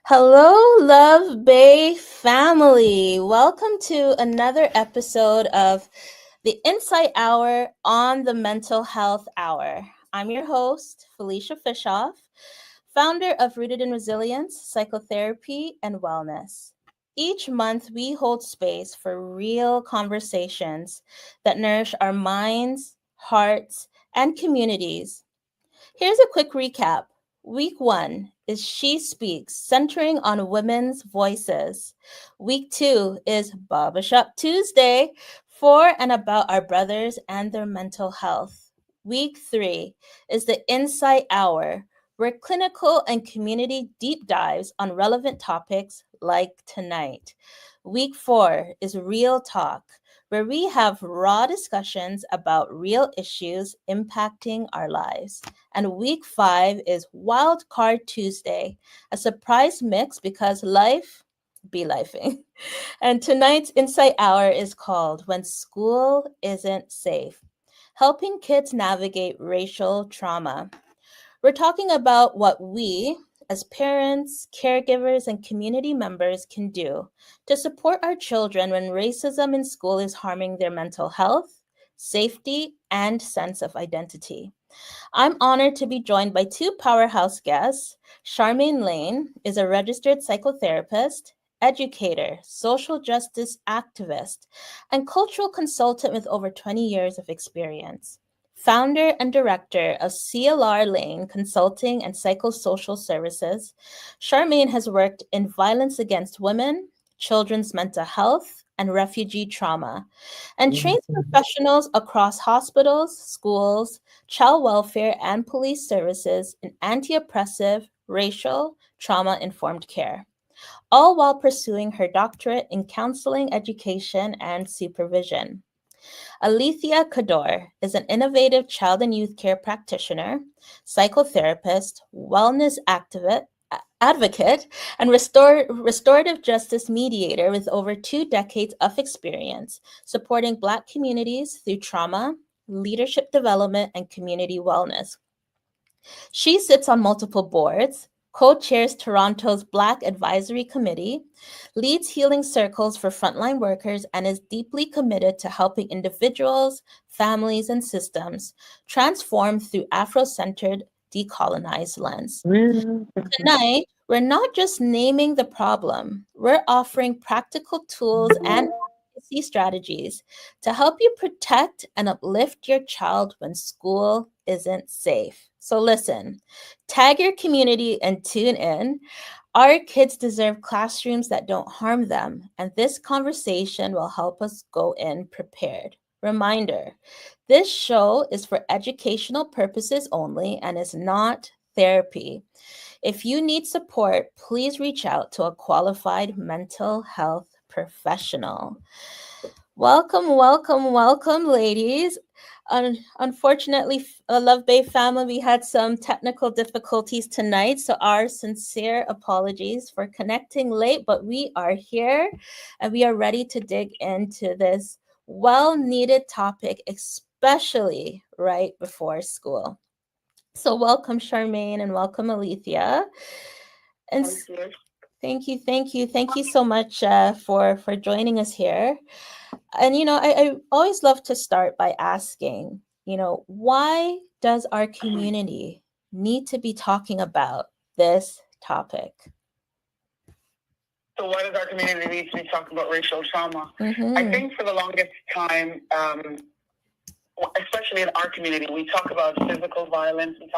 Hello, Love Bay family. Welcome to another episode of the Insight Hour on the Mental Health Hour. I'm your host, Felicia Fishoff, founder of Rooted in Resilience, Psychotherapy, and Wellness. Each month, we hold space for real conversations that nourish our minds, hearts, and communities. Here's a quick recap. Week 1 is She Speaks, centering on women's voices. Week 2 is Barbershop Tuesday, for and about our brothers and their mental health. Week 3 is the Insight Hour, where clinical and community deep dives on relevant topics like tonight. Week 4 is Real Talk, where we have raw discussions about real issues impacting our lives. And week 5 is Wild Card Tuesday, a surprise mix because life be lifing. And tonight's Insight Hour is called When School Isn't Safe, helping kids navigate racial trauma. We're talking about what we, as parents, caregivers, and community members, can do to support our children when racism in school is harming their mental health, safety, and sense of identity. I'm honored to be joined by two powerhouse guests. Charmaine Lane is a registered psychotherapist, educator, social justice activist, and cultural consultant with over 20 years of experience. Founder and director of CLR Lane Consulting and Psychosocial Services, Charmaine has worked in violence against women, children's mental health, and refugee trauma, and trains professionals across hospitals, schools, child welfare, and police services in anti oppressive, racial, trauma informed care, all while pursuing her doctorate in counseling, education, and supervision. Alethea Kador is an innovative child and youth care practitioner, psychotherapist, wellness advocate, and restorative justice mediator with over 2 decades of experience supporting Black communities through trauma, leadership development, and community wellness. She sits on multiple boards, co chairs Toronto's Black Advisory Committee, leads healing circles for frontline workers, and is deeply committed to helping individuals, families, and systems transform through Afro centered, decolonized lens. Tonight, we're not just naming the problem, we're offering practical tools and advocacy strategies to help you protect and uplift your child when school isn't safe. So, listen, tag your community and tune in. Our kids deserve classrooms that don't harm them, and this conversation will help us go in prepared. Reminder, this show is for educational purposes only and is not therapy. If you need support, please reach out to a qualified mental health professional. Welcome, welcome, welcome, ladies. Unfortunately, Love Bay family, we had some technical difficulties tonight, so our sincere apologies for connecting late, but we are here and we are ready to dig into this well-needed topic, especially right before school. So welcome, Charmaine, and welcome, Alethea. And thank you so much for joining us here. And I always love to start by asking, why does our community need to be talking about this topic? So why does our community need to be talking about racial trauma? I think for the longest time, especially in our community, we talk about physical violence, and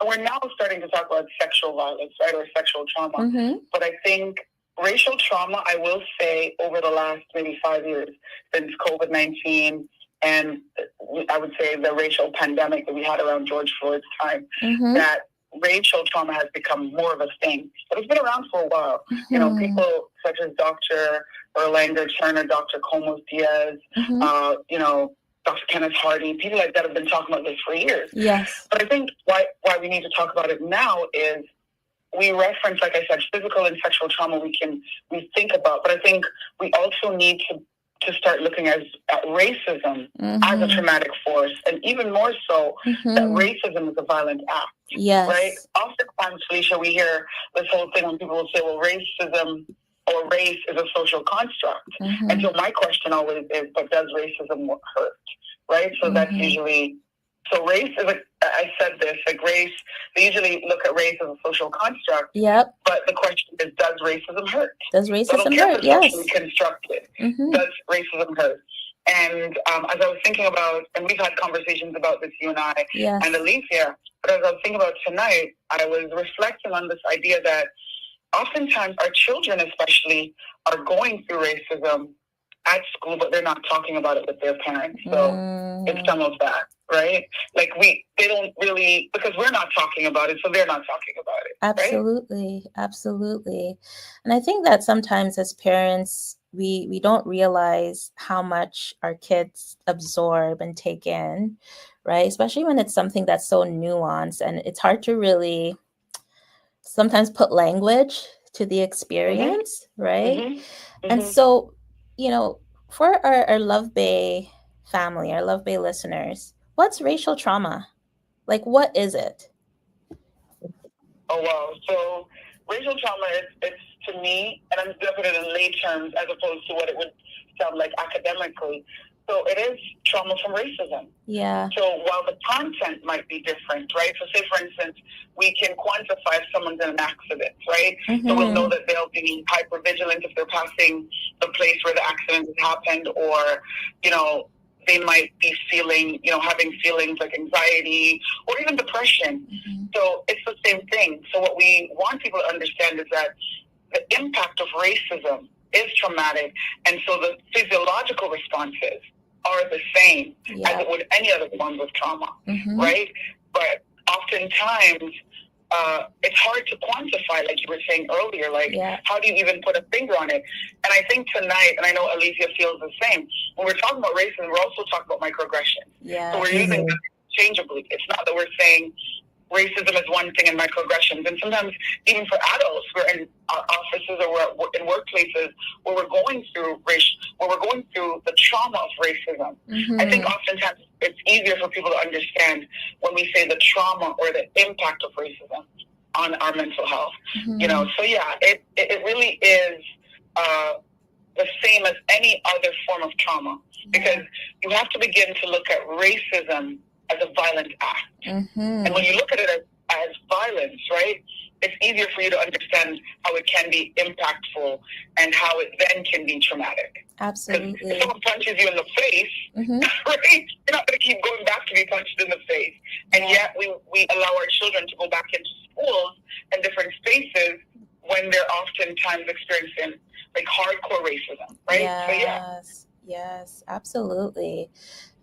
we're now starting to talk about sexual violence, right, or sexual trauma. But I think racial trauma, I will say, over the last maybe 5 years, since COVID-19, and I would say the racial pandemic that we had around George Floyd's time, that racial trauma has become more of a thing. But it's been around for a while. People such as Dr. Erlanger Turner, Dr. Comos Diaz, Dr. Kenneth Hardy, people like that have been talking about this for years. Yes. But I think why we need to talk about it now is we reference, like I said, physical and sexual trauma we think about, but I think we also need to to start looking at racism as a traumatic force, and even more so that racism is a violent act. Yes. Right? Oftentimes, Felicia, we hear this whole thing when people will say, well, racism or race is a social construct. And so my question always is, but does racism hurt? Right? So that's usually, so race is, I said this, like race, they usually look at race as a social construct. Yep. But the question is, does racism hurt? Does racism so I don't care hurt? if it's Yes. socially constructed. Does racism hurt? And as I was thinking about, and we've had conversations about this, you and I, yes. and Felicia, but as I was thinking about tonight, I was reflecting on this idea that oftentimes our children especially are going through racism at school, but they're not talking about it with their parents. So it's some of that, right? Like they don't really, because we're not talking about it, so they're not talking about it. Absolutely. Right? Absolutely. And I think that sometimes as parents, we don't realize how much our kids absorb and take in, right? Especially when it's something that's so nuanced, and it's hard to really sometimes put language to the experience, right? And so, for our Love Bay family, our Love Bay listeners, what's racial trauma? Like, what is it? Oh, wow. So racial trauma it's to me, and I'm going to put it in lay terms as opposed to what it would sound like academically. So it is trauma from racism. Yeah. So while the content might be different, right? So say, for instance, we can quantify if someone's in an accident, right? So we'll know that they'll be hypervigilant if they're passing the place where the accident has happened, or, they might be feeling, having feelings like anxiety or even depression. So it's the same thing. So what we want people to understand is that the impact of racism is traumatic. And so the physiological responses are the same as it would any other form of trauma, right? But oftentimes, it's hard to quantify, like you were saying earlier, like how do you even put a finger on it? And I think tonight, and I know Alicia feels the same, when we're talking about racism, we're also talking about microaggressions. So we're using them interchangeably. It's not that we're saying racism is one thing and microaggressions. And sometimes even for adults, we're in our offices or we're in workplaces where we're going through the trauma of racism. I think oftentimes it's easier for people to understand when we say the trauma or the impact of racism on our mental health. So yeah, it really is the same as any other form of trauma, because you have to begin to look at racism as a violent act. And when you look at it as violence, right, it's easier for you to understand how it can be impactful and how it then can be traumatic. Absolutely. If someone punches you in the face, right, you're not going to keep going back to be punched in the face. And yet we allow our children to go back into schools and different spaces when they're oftentimes experiencing like hardcore racism, right? Yes, absolutely.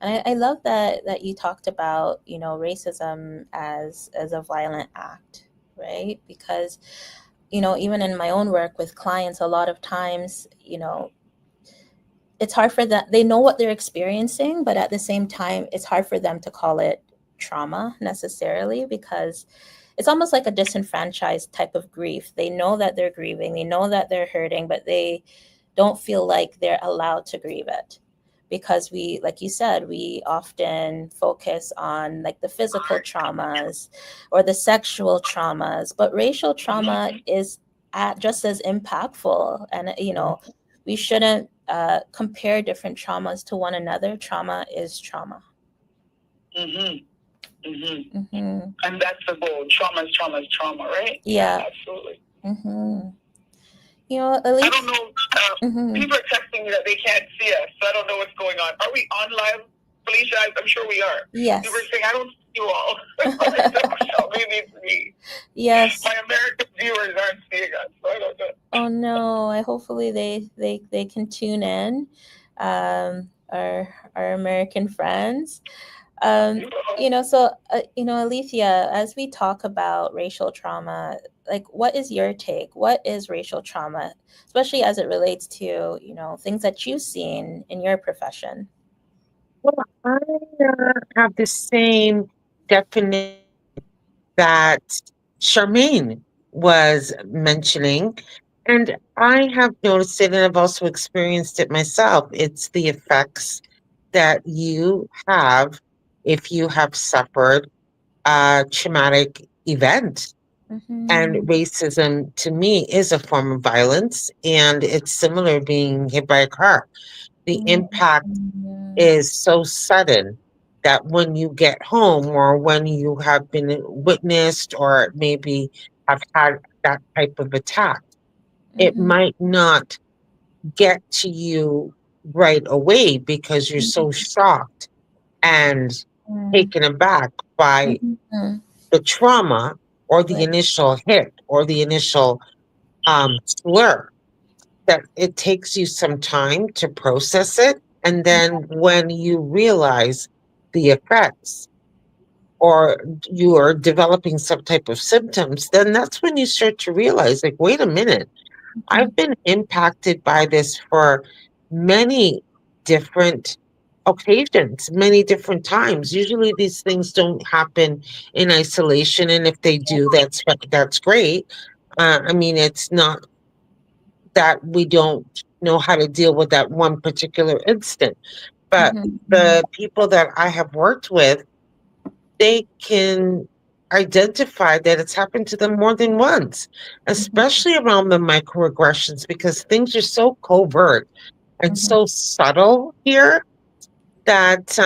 And I love that you talked about, racism as a violent act, right? Because, even in my own work with clients, a lot of times, it's hard for them. They know what they're experiencing, but at the same time, it's hard for them to call it trauma necessarily, because it's almost like a disenfranchised type of grief. They know that they're grieving, they know that they're hurting, but they don't feel like they're allowed to grieve it, because we, like you said, we often focus on like the physical traumas or the sexual traumas, but racial trauma is just as impactful. And we shouldn't compare different traumas to one another. Trauma is trauma. And that's the goal. Trauma is trauma, right? Yeah, absolutely. Alicia, I don't know. People are texting me that they can't see us, so I don't know what's going on. Are we on live, Felicia? I'm sure we are. Yes. People are saying, I don't see you all. So maybe it's me. Yes. My American viewers aren't seeing us, so I don't know. Oh no! Hopefully they can tune in, our American friends. So Alicia, as we talk about racial trauma, like, what is your take? What is racial trauma, especially as it relates to things that you've seen in your profession? Well, I have the same definition that Charmaine was mentioning, And I have noticed it, and I've also experienced it myself. It's the effects that you have if you have suffered a traumatic event. And Mm-hmm. racism to me is a form of violence, and it's similar being hit by a car. The impact Mm-hmm. is so sudden that when you get home or when you have been witnessed or maybe have had that type of attack, it Mm-hmm. might not get to you right away because you're so shocked and taken aback by Mm-hmm. the trauma or the Right. initial hit or the initial slur, that it takes you some time to process it. And then when you realize the effects or you are developing some type of symptoms, then that's when you start to realize, like, wait a minute, Mm-hmm. I've been impacted by this for many different occasions, many different times. Usually these things don't happen in isolation, and if they do, that's great. I mean, it's not that we don't know how to deal with that one particular instant, but Mm-hmm. the people that I have worked with, they can identify that it's happened to them more than once, especially around the microaggressions, because things are so covert and Mm-hmm. so subtle here that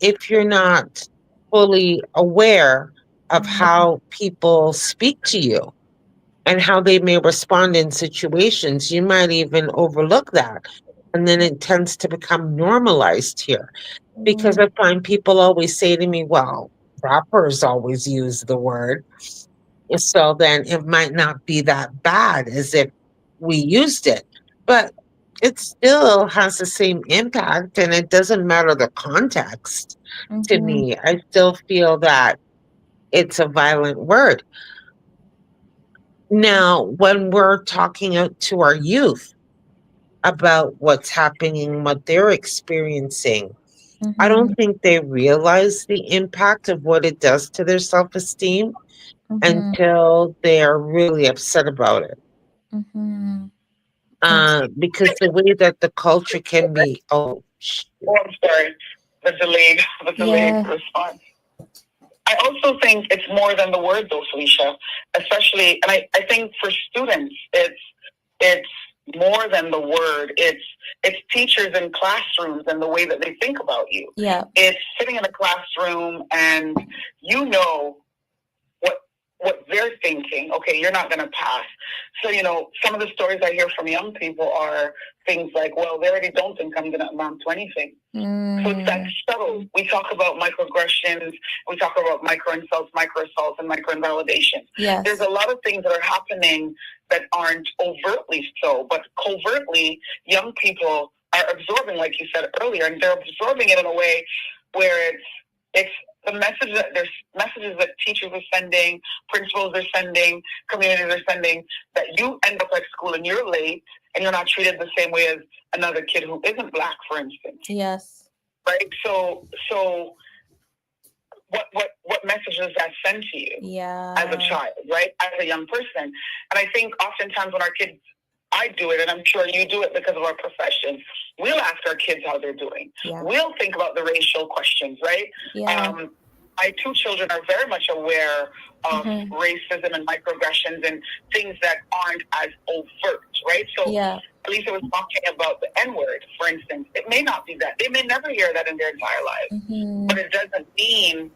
if you're not fully aware of how people speak to you and how they may respond in situations, you might even overlook that. And then it tends to become normalized here, because I find people always say to me, well, rappers always use the word. So then it might not be that bad as if we used it. But it still has the same impact, and it doesn't matter the context to Mm-hmm. me. I still feel that it's a violent word. Now, when we're talking out to our youth about what's happening, what they're experiencing, I Mm-hmm. don't think they realize the impact of what it does to their self esteem Mm-hmm. until they are really upset about it. Mm-hmm. Yes. Because the way that the culture can be, Oh, I'm sorry. The delayed Yeah. response. I also think it's more than the word, though, Felicia. Especially, and I think for students, it's more than the word. It's teachers in classrooms and the way that they think about you. Yeah. It's sitting in a classroom and you know what what they're thinking. Okay, you're not going to pass. So some of the stories I hear from young people are things like, "Well, they already don't think I'm going to amount to anything." So it's that subtle. We talk about microaggressions, we talk about micro insults, micro assaults, and micro invalidation. Yes. There's a lot of things that are happening that aren't overtly so, but covertly, young people are absorbing, like you said earlier, and they're absorbing it in a way where it's the there's messages that teachers are sending, principals are sending, communities are sending, that you end up at school and you're late and you're not treated the same way as another kid who isn't black, for instance. Yes. Right. So what message does that send to you? Yeah. As a child, right? As a young person. And I think oftentimes when our kids, I do it, and I'm sure you do it because of our profession, we'll ask our kids how they're doing. Yeah. We'll think about the racial questions, right? Yeah. My two children are very much aware of racism and microaggressions and things that aren't as overt, right? So Lisa was talking about the N-word, for instance. It may not be that. They may never hear that in their entire lives. But it doesn't mean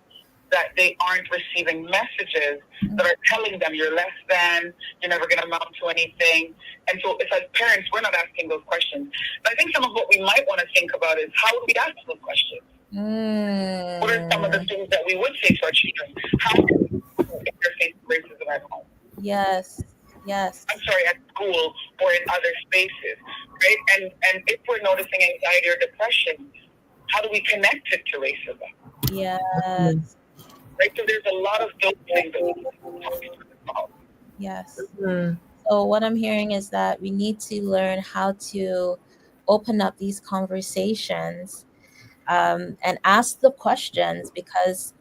that they aren't receiving messages that are telling them you're less than, you're never going to amount to anything. And so if as parents, we're not asking those questions. But I think some of what we might want to think about is, how do we ask those questions? What are some of the things that we would say to our children? How do we interface racism at home? Yes. Yes. I'm sorry, at school or in other spaces, right? And if we're noticing anxiety or depression, how do we connect it to racism? Yes. Right? So there's a lot of those things that we need to talk about. Yes. So what I'm hearing is that we need to learn how to open up these conversations and ask the questions, because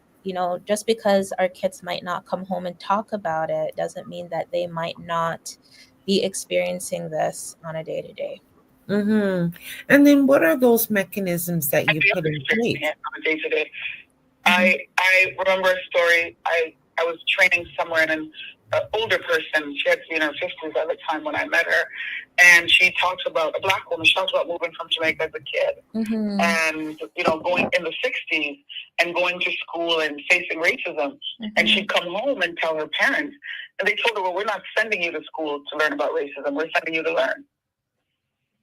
just because our kids might not come home and talk about it doesn't mean that they might not be experiencing this on a day to day. Mm-hmm. And then what are those mechanisms that you put in Experiencing place? it on a day to day. I remember a story. I was training somewhere, and an older person. She had to be in her 50s at the time when I met her, and she talks about a black woman. She talks about moving from Jamaica as a kid, and going in the 60s and going to school and facing racism. And she'd come home and tell her parents, and they told her, "Well, we're not sending you to school to learn about racism. We're sending you to learn."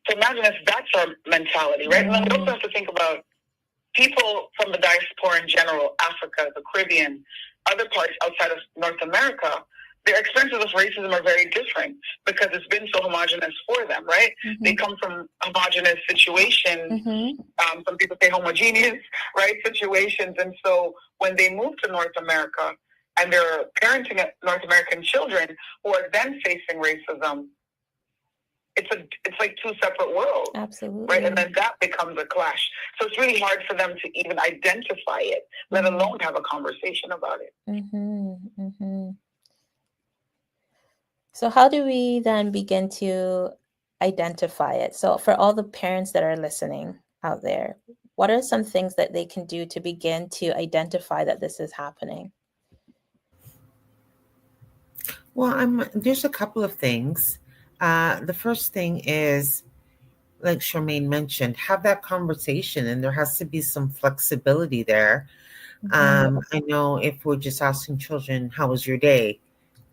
So imagine if that's our mentality, right? And then we also have to think about people from the diaspora in general, Africa, the Caribbean, other parts outside of North America. Their experiences of racism are very different because it's been so homogenous for them, right? They come from homogenous situations. Some people say homogeneous, right? Situations. And so when they move to North America and they're parenting North American children who are then facing racism, it's like two separate worlds. Absolutely. Right? And then that becomes a clash. So it's really hard for them to even identify it, let alone have a conversation about it. So how do we then begin to identify it? So for all the parents that are listening out there, what are some things that they can do to begin to identify that this is happening? Well, there's a couple of things. The first thing is, like Charmaine mentioned, have that conversation, and there has to be some flexibility there. I know if we're just asking children, "How was your day?"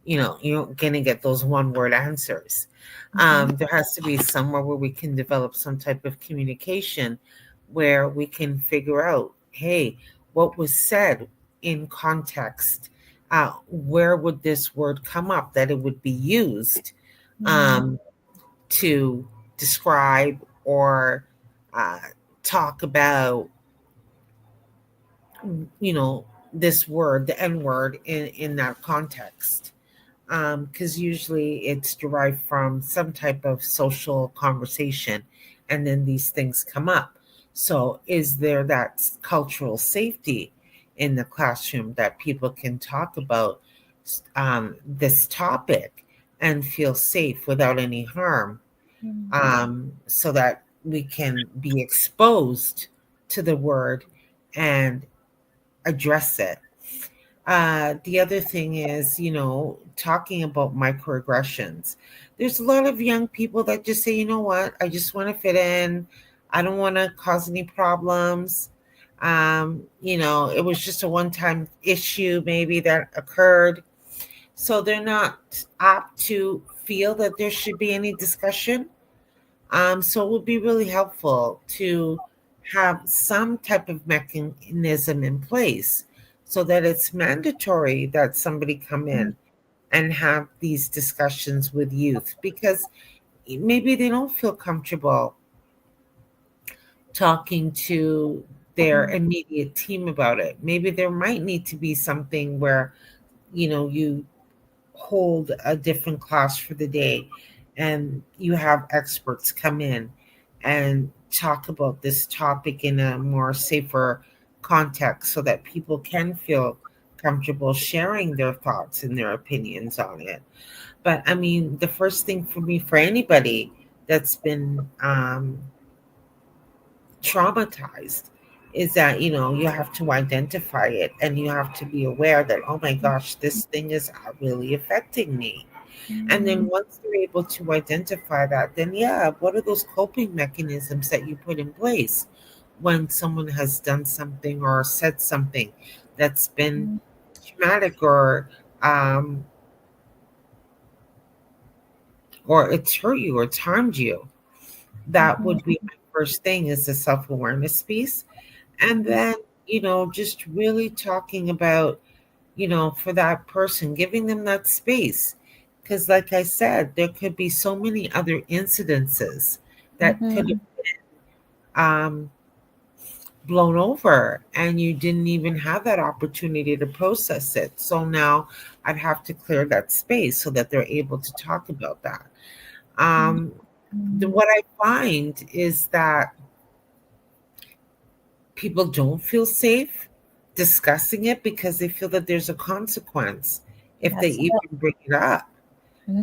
You're going to get those one-word answers. There has to be somewhere where we can develop some type of communication where we can figure out, hey, what was said in context? Where would this word come up that it would be used to describe or talk about, this word, the N word, in that context? Because usually it's derived from some type of social conversation, and then these things come up. So, is there that cultural safety in the classroom that people can talk about this topic and feel safe without any harm, so that we can be exposed to the word and address it? The other thing is, talking about microaggressions. There's a lot of young people that just say, you know what, I just want to fit in. I don't want to cause any problems. It was just a one time issue maybe that occurred. So they're not apt to feel that there should be any discussion. So it would be really helpful to have some type of mechanism in place so that it's mandatory that somebody come in and have these discussions with youth, because maybe they don't feel comfortable talking to their immediate team about it. Maybe there might need to be something where, you hold a different class for the day and you have experts come in and talk about this topic in a more safer context so that people can feel comfortable sharing their thoughts and their opinions on it. But I mean, the first thing for me, for anybody that's been traumatized, is that you have to identify it, and you have to be aware that, oh my gosh, this thing is really affecting me. And then once they're able to identify that, then yeah, what are those coping mechanisms that you put in place when someone has done something or said something that's been traumatic, um or it's hurt you or it's harmed you? That would be my first thing, is the self-awareness piece. And then, just really talking about, for that person, giving them that space. Because, like I said, there could be so many other incidences that could have um, blown over, and you didn't even have that opportunity to process it. So now I'd have to clear that space so that they're able to talk about that. What I find is that people don't feel safe discussing it because they feel that there's a consequence if they Yes. even bring it up.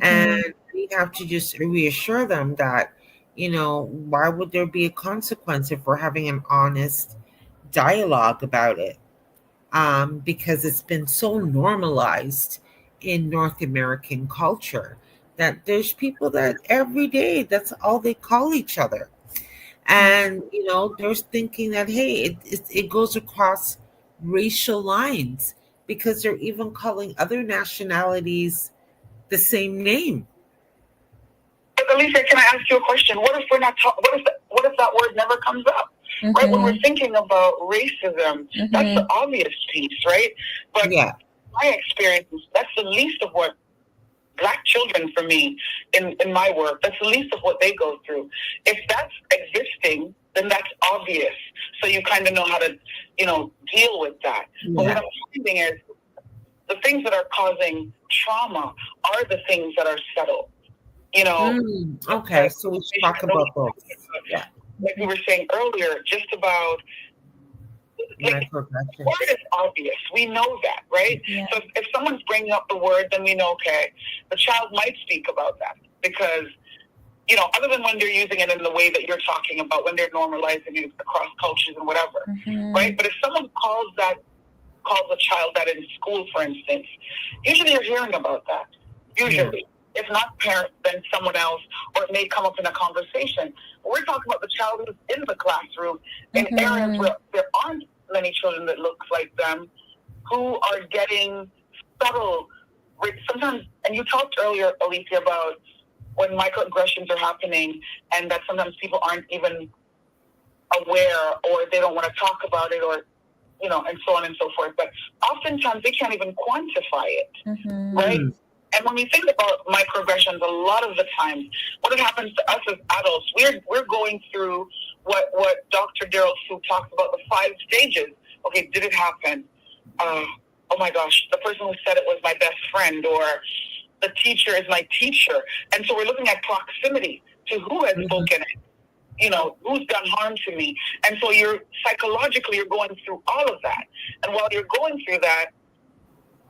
And we have to just reassure them that, why would there be a consequence if we're having an honest dialogue about it? Because it's been so normalized in North American culture that there's people that every day that's all they call each other. And, there's thinking that, hey, it goes across racial lines because they're even calling other nationalities the same name. But Alicia, can I ask you a question? What if we're not? What if that word never comes up? Right, when we're thinking about racism, that's the obvious piece, right? But my experience is that's the least of what Black children, for me, in my work, that's the least of what they go through. If that's existing, then that's obvious. So you kind of know how to, deal with that. But what I'm finding is the things that are causing trauma are the things that are subtle. Okay, so we should talk about those. Yeah. Like we were saying earlier, just about the word is obvious. We know that, right? Yeah. So if someone's bringing up the word, then we know, okay, the child might speak about that because, other than when they're using it in the way that you're talking about, when they're normalizing it across cultures and whatever, right? But if someone calls a child that in school, for instance, usually you're hearing about that. Usually. Yeah. If not parents, then someone else, or it may come up in a conversation. But we're talking about the child who's in the classroom in areas where there aren't many children that look like them, who are getting subtle. Sometimes, and you talked earlier, Alicia, about when microaggressions are happening and that sometimes people aren't even aware or they don't want to talk about it or, and so on and so forth. But oftentimes they can't even quantify it, right? And when we think about microaggressions, a lot of the times, what happens to us as adults, we're going through what Dr. Daryl Sue talks about, the 5 stages. Okay, did it happen? Oh my gosh, the person who said it was my best friend, or the teacher is my teacher. And so we're looking at proximity to who has spoken it. Who's done harm to me. And so you're going through all of that. And while you're going through that,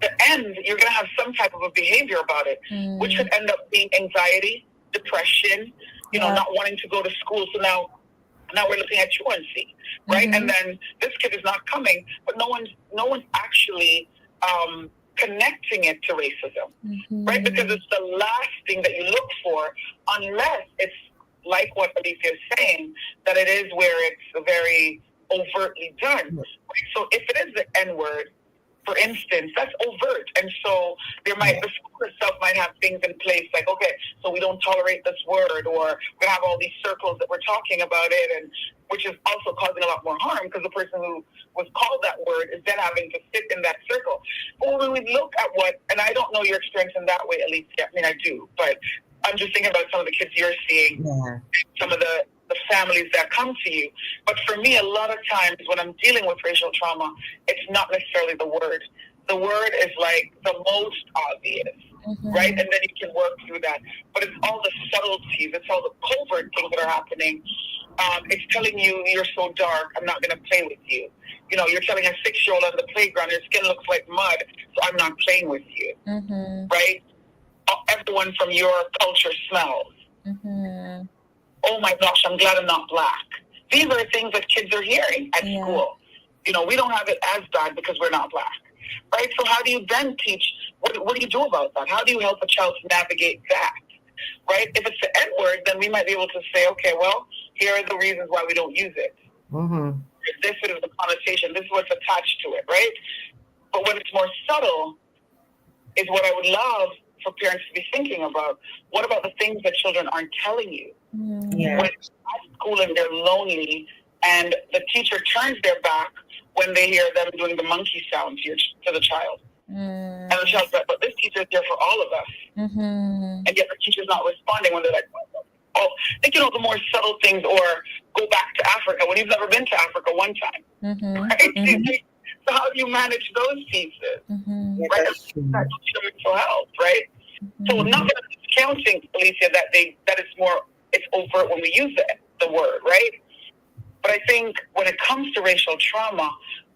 the end, you're going to have some type of a behavior about it, which could end up being anxiety, depression, not wanting to go to school. So now we're looking at truancy, right? And then this kid is not coming, but no one's actually connecting it to racism, right? Because it's the last thing that you look for, unless it's like what Felicia is saying, that it is where it's very overtly done. Right? So if it is the N-word, for instance, that's overt. And so the school itself might have things in place like, okay, so we don't tolerate this word, or we have all these circles that we're talking about it, and which is also causing a lot more harm because the person who was called that word is then having to sit in that circle. But when we look at and I don't know your experience in that way, Alicia, I mean, I do, but I'm just thinking about some of the kids you're seeing, some of the families that come to you. But for me, a lot of times when I'm dealing with racial trauma, it's not necessarily the word. The word is like the most obvious, right? And then you can work through that. But it's all the subtleties. It's all the covert things that are happening. It's telling you, you're so dark, I'm not going to play with you. You're telling a 6-year-old on the playground, your skin looks like mud, so I'm not playing with you, right? Everyone from your culture smells. Oh my gosh, I'm glad I'm not Black. These are things that kids are hearing at school. We don't have it as bad because we're not Black, right? So how do you then teach, what do you do about that? How do you help a child to navigate that, right? If it's the N-word, then we might be able to say, okay, well, here are the reasons why we don't use it. This is the connotation, this is what's attached to it, right? But when it's more subtle, is what I would love for parents to be thinking about. What about the things that children aren't telling you? When at school and they're lonely and the teacher turns their back when they hear them doing the monkey sound to the child. And the child's like, but this teacher is here for all of us. And yet the teacher's not responding when they're like, oh, think, the more subtle things, or go back to Africa when you've never been to Africa one time. Right? So how do you manage those pieces? Right? That's mental health, right? So not discounting, Felicia, that it's overt when we use the word, right? But I think when it comes to racial trauma,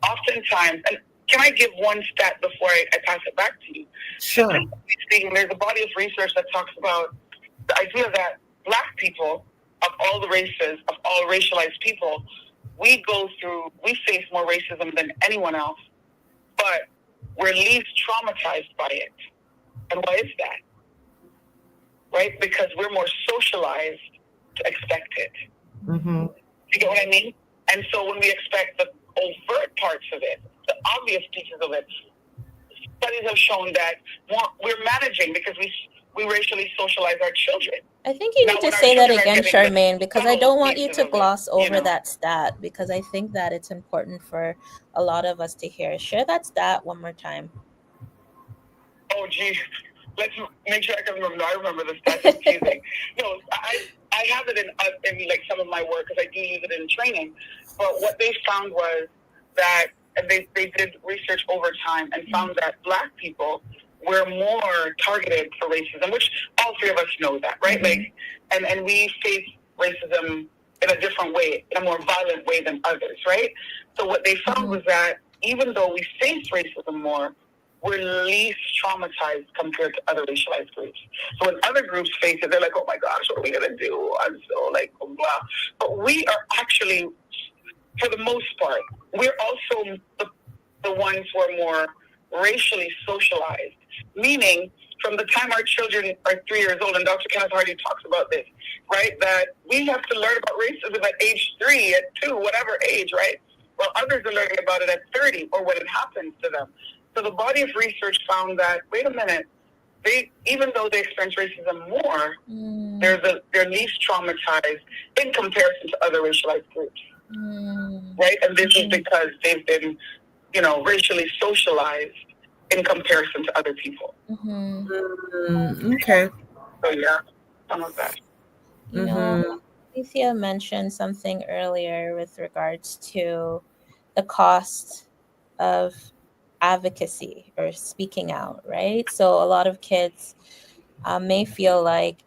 oftentimes, and can I give one stat before I pass it back to you? Sure. There's a body of research that talks about idea that Black people, of all the races, of all racialized people, we face more racism than anyone else, but we're least traumatized by it. And why is that? Right? Because we're more socialized to expect it. Mm-hmm. You get what I mean? And so when we expect the overt parts of it, the obvious pieces of it, studies have shown that we're managing because we racially socialize our children. I think you need to say that again, Charmaine, because I don't want you to gloss over that stat, because I think that it's important for a lot of us to hear. Share that stat one more time. Oh, geez. Let's make sure I can remember. No, I remember the stats. It's teasing. No, I have it in like some of my work because I do use it in training. But what they found was that, and they did research over time and found that Black people were more targeted for racism, which all three of us know that, right? Like, and we face racism in a different way, in a more violent way than others, right? So what they found was that even though we face racism more, we're least traumatized compared to other racialized groups. So when other groups face it, they're like, oh my gosh, what are we going to do? I'm so like, blah. But we are actually, for the most part, we're also the ones who are more racially socialized. Meaning, from the time our children are 3 years old, and Dr. Kenneth Hardy talks about this, right? That we have to learn about racism at age 3, at 2, whatever age, right? While others are learning about it at 30 or when it happens to them. So the body of research found that, wait a minute, even though they experience racism more, they're least traumatized in comparison to other racialized groups. Right? And this is because they've been, racially socialized in comparison to other people. Okay. So yeah, some of that. Felicia mentioned something earlier with regards to the cost of advocacy or speaking out, right? So a lot of kids may feel like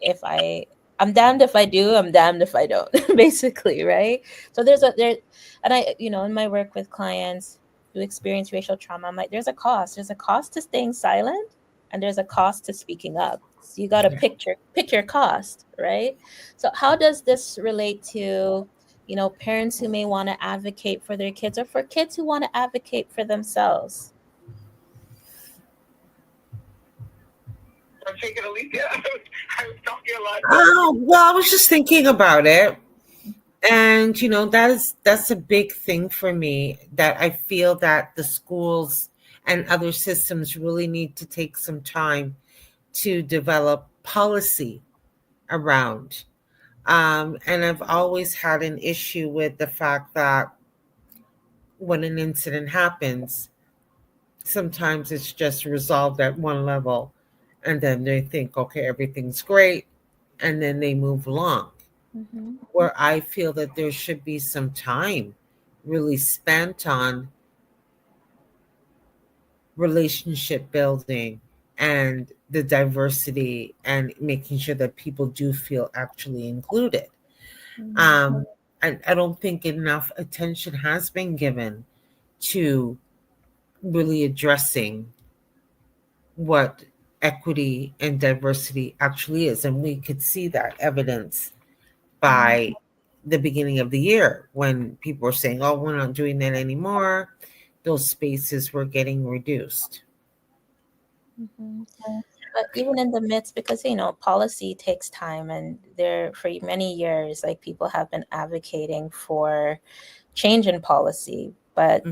I'm damned if I do, I'm damned if I don't, basically, right? So and I, in my work with clients who experience racial trauma, I'm like, there's a cost to staying silent, and there's a cost to speaking up. So you got to pick your cost, right? So how does this relate to, parents who may want to advocate for their kids, or for kids who want to advocate for themselves? Take it, Alicia. I was talking a lot. Well, I was just thinking about it. And that's a big thing for me, that I feel that the schools and other systems really need to take some time to develop policy around. And I've always had an issue with the fact that when an incident happens, sometimes it's just resolved at one level, and then they think, okay, everything's great, and then they move along. Where I feel that there should be some time really spent on relationship building and the diversity, and making sure that people do feel actually included. I don't think enough attention has been given to really addressing what equity and diversity actually is. And we could see that evidence by the beginning of the year, when people were saying, oh, we're not doing that anymore. Those spaces were getting reduced. But even in the midst, because policy takes time, and there for many years, like, people have been advocating for change in policy, but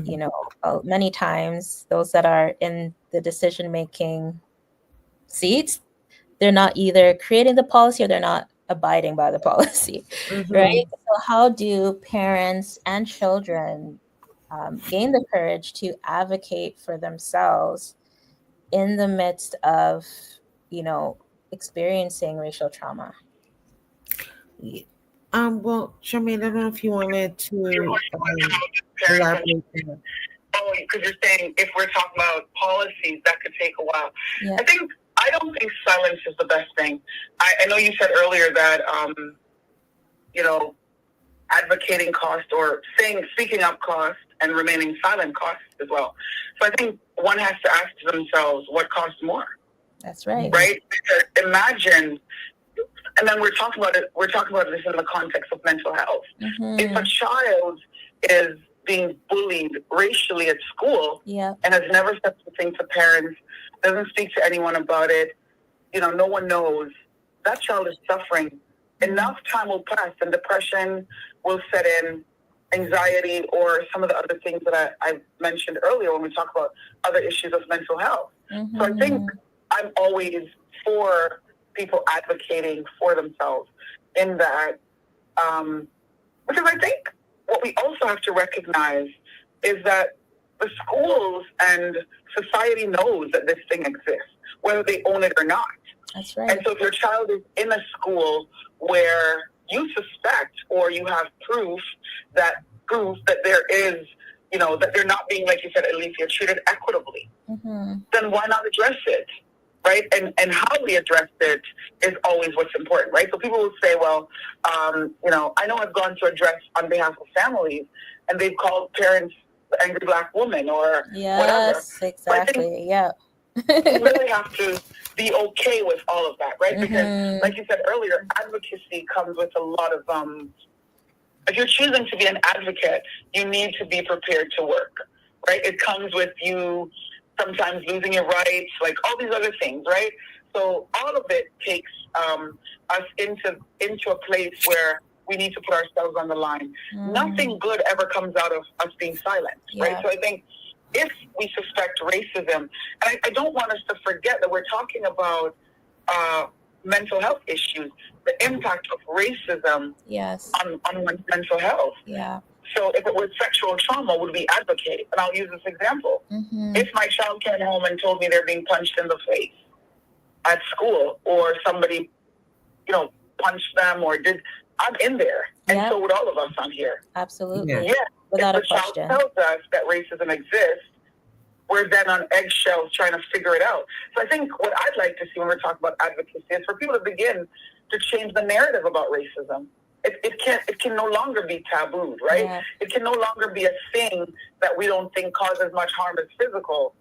many times those that are in the decision making seats, they're not either creating the policy or they're not abiding by the policy, right? So how do parents and children gain the courage to advocate for themselves in the midst of, experiencing racial trauma? Well, Charmaine, I don't know if you wanted to elaborate. Oh, because you're saying if we're talking about policies, that could take a while. Yeah. I don't think silence is the best thing. I know you said earlier that, advocating cost, or speaking up cost, and remaining silent cost as well. So I think one has to ask themselves, what costs more? That's right. Right? Because imagine, And then we're talking about this in the context of mental health. Mm-hmm. If a child is being bullied racially at school and has never said something to parents, doesn't speak to anyone about it, no one knows, that child is suffering. Enough time will pass and depression will set in, anxiety, or some of the other things that I mentioned earlier when we talk about other issues of mental health. Mm-hmm. So I think I'm always for people advocating for themselves in that, because I think what we also have to recognize is that the schools and society knows that this thing exists, whether they own it or not. That's right. And so if your child is in a school where you suspect or you have proof that there is, that they're not being, like you said, Alicia, treated equitably, then why not address it? Right? And how we address it is always what's important, right? So people will say, well, I know I've gone to address on behalf of families and they've called parents the angry black woman or whatever. Yes, exactly. Yeah. You really have to be okay with all of that, right? Because like you said earlier, advocacy comes with a lot of, if you're choosing to be an advocate, you need to be prepared to work, right? It comes with you sometimes losing your rights, like all these other things, right? So all of it takes us into a place where we need to put ourselves on the line. Nothing good ever comes out of us being silent, right? So I think if we suspect racism, and I don't want us to forget that we're talking about mental health issues, the impact of racism on mental health. Yeah. So if it was sexual trauma, would we advocate? And I'll use this example. If my child came home and told me they're being punched in the face at school, or somebody, punched them or I'm in there. And so would all of us on here. Absolutely. Yeah. Without if a the child question. tells us that racism exists, we're then on eggshells trying to figure it out. So I think what I'd like to see when we're talking about advocacy is for people to begin to change the narrative about racism. It can no longer be tabooed, right? Yeah. It can no longer be a thing that we don't think causes much harm as physical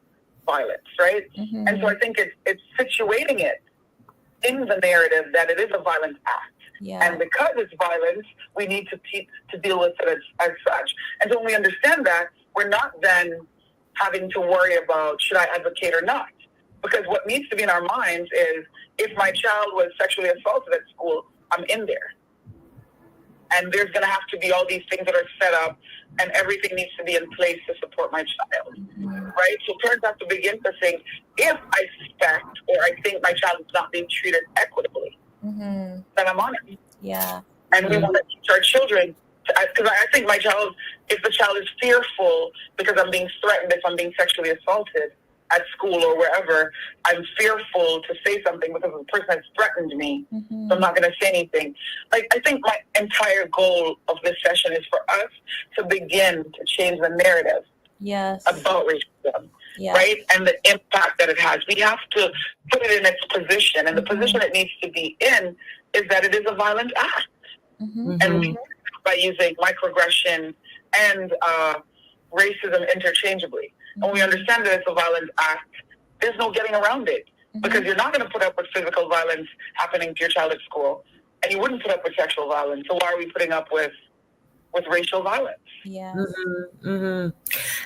violence, right? And so I think it's situating it in the narrative that it is a violent act. Yeah. And because it's violence, we need to deal with it as such. And so when we understand that, we're not then having to worry about should I advocate or not. Because what needs to be in our minds is if my child was sexually assaulted at school, I'm in there. And there's going to have to be all these things that are set up and everything needs to be in place to support my child, right? So parents have to begin to think, if I suspect or I think my child is not being treated equitably, then I'm on it. Yeah. And we want to teach our children, because I think my child, if the child is fearful because I'm being threatened, if I'm being sexually assaulted at school or wherever, I'm fearful to say something because the person has threatened me, so I'm not going to say anything. Like, I think my entire goal of this session is for us to begin to change the narrative about racism, right? And the impact that it has. We have to put it in its position, and the position it needs to be in is that it is a violent act. And by using microaggression and racism interchangeably. And we understand that it's a violent act, there's no getting around it. Because you're not going to put up with physical violence happening to your child at school, and you wouldn't put up with sexual violence. So why are we putting up with racial violence? Yeah. And,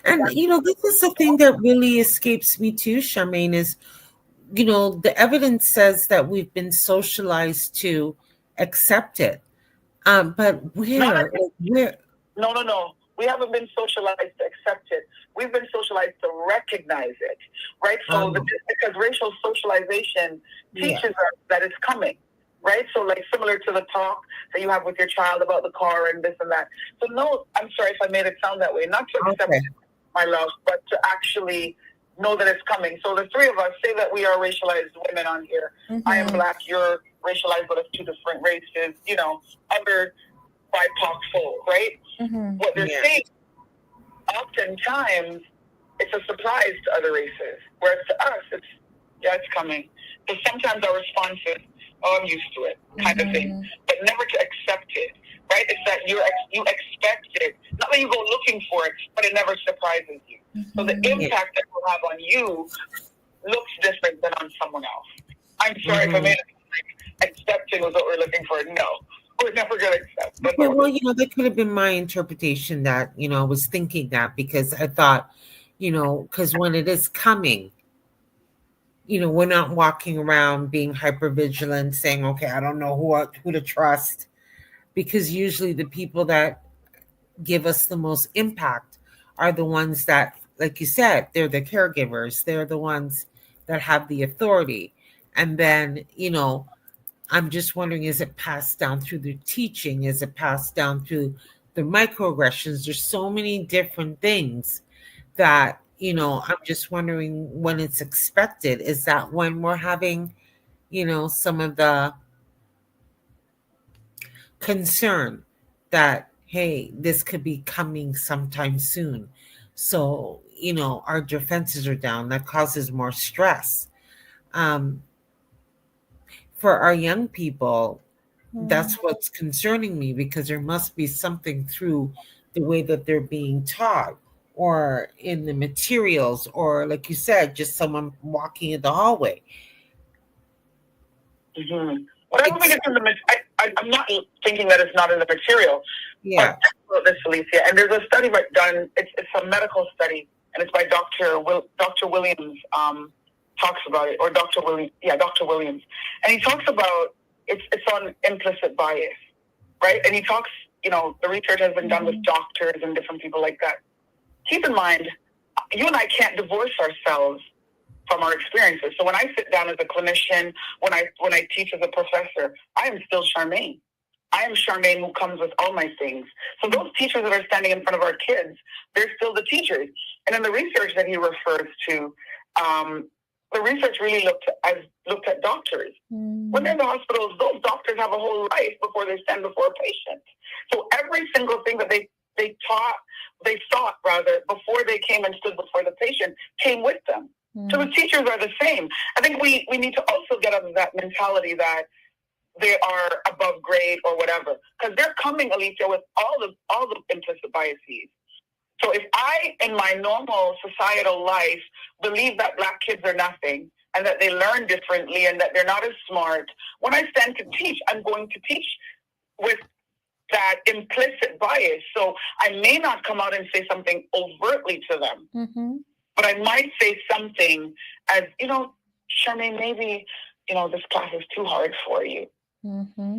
this is the thing that really escapes me too, Charmaine, is, the evidence says that we've been socialized to accept it. But where? No. We haven't been socialized to accept it. We've been socialized to recognize it, right? So because racial socialization teaches us that it's coming, right? So like similar to the talk that you have with your child about the car and this and that. So no, I'm sorry if I made it sound that way. Not to accept it, my love, but to actually know that it's coming. So the three of us say that we are racialized women on here. I am Black, you're racialized, but of two different races, other BIPOC folk, right? What they're saying, oftentimes, it's a surprise to other races. Whereas to us, it's coming. But sometimes our response is, I'm used to it, kind of thing. But never to accept it, right? It's that you expect it. Not that you go looking for it, but it never surprises you. So the impact that it will have on you looks different than on someone else. I'm sorry if I made it accepting was what we're looking for. No, we're never going to accept. That's Okay, well, that could have been my interpretation that, I was thinking that because I thought, because when it is coming, we're not walking around being hyper vigilant, saying, okay, I don't know who to trust, because usually the people that give us the most impact are the ones that, like you said, they're the caregivers. They're the ones that have the authority. And then, I'm just wondering, is it passed down through the teaching? Is it passed down through the microaggressions? There's so many different things that, I'm just wondering when it's expected. Is that when we're having, some of the concern that, hey, this could be coming sometime soon. So, our defenses are down. That causes more stress. For our young people, that's what's concerning me, because there must be something through the way that they're being taught or in the materials, or like you said, just someone walking in the hallway. Mm-hmm. But I don't think it's in the. I'm not thinking that it's not in the material. Yeah. But this, Felicia, and there's a study done. It's a medical study, and it's by Dr. Williams. Talks about it, or Dr. Williams. Yeah, Dr. Williams, and he talks about it's on implicit bias, right? And he talks. The research has been done with doctors and different people like that. Keep in mind, you and I can't divorce ourselves from our experiences. So when I sit down as a clinician, when I teach as a professor, I am still Charmaine. I am Charmaine who comes with all my things. So those teachers that are standing in front of our kids, they're still the teachers. And in the research that he refers to, the research really looked at doctors. When they're in the hospitals, those doctors have a whole life before they stand before a patient. So every single thing that they thought before they came and stood before the patient came with them. So the teachers are the same. I think we need to also get out of that mentality that they are above grade or whatever, because they're coming, Alicia, with all the implicit biases. So if I, in my normal societal life, believe that Black kids are nothing and that they learn differently and that they're not as smart, when I stand to teach, I'm going to teach with that implicit bias. So I may not come out and say something overtly to them, but I might say something as, Charmaine, maybe, this class is too hard for you.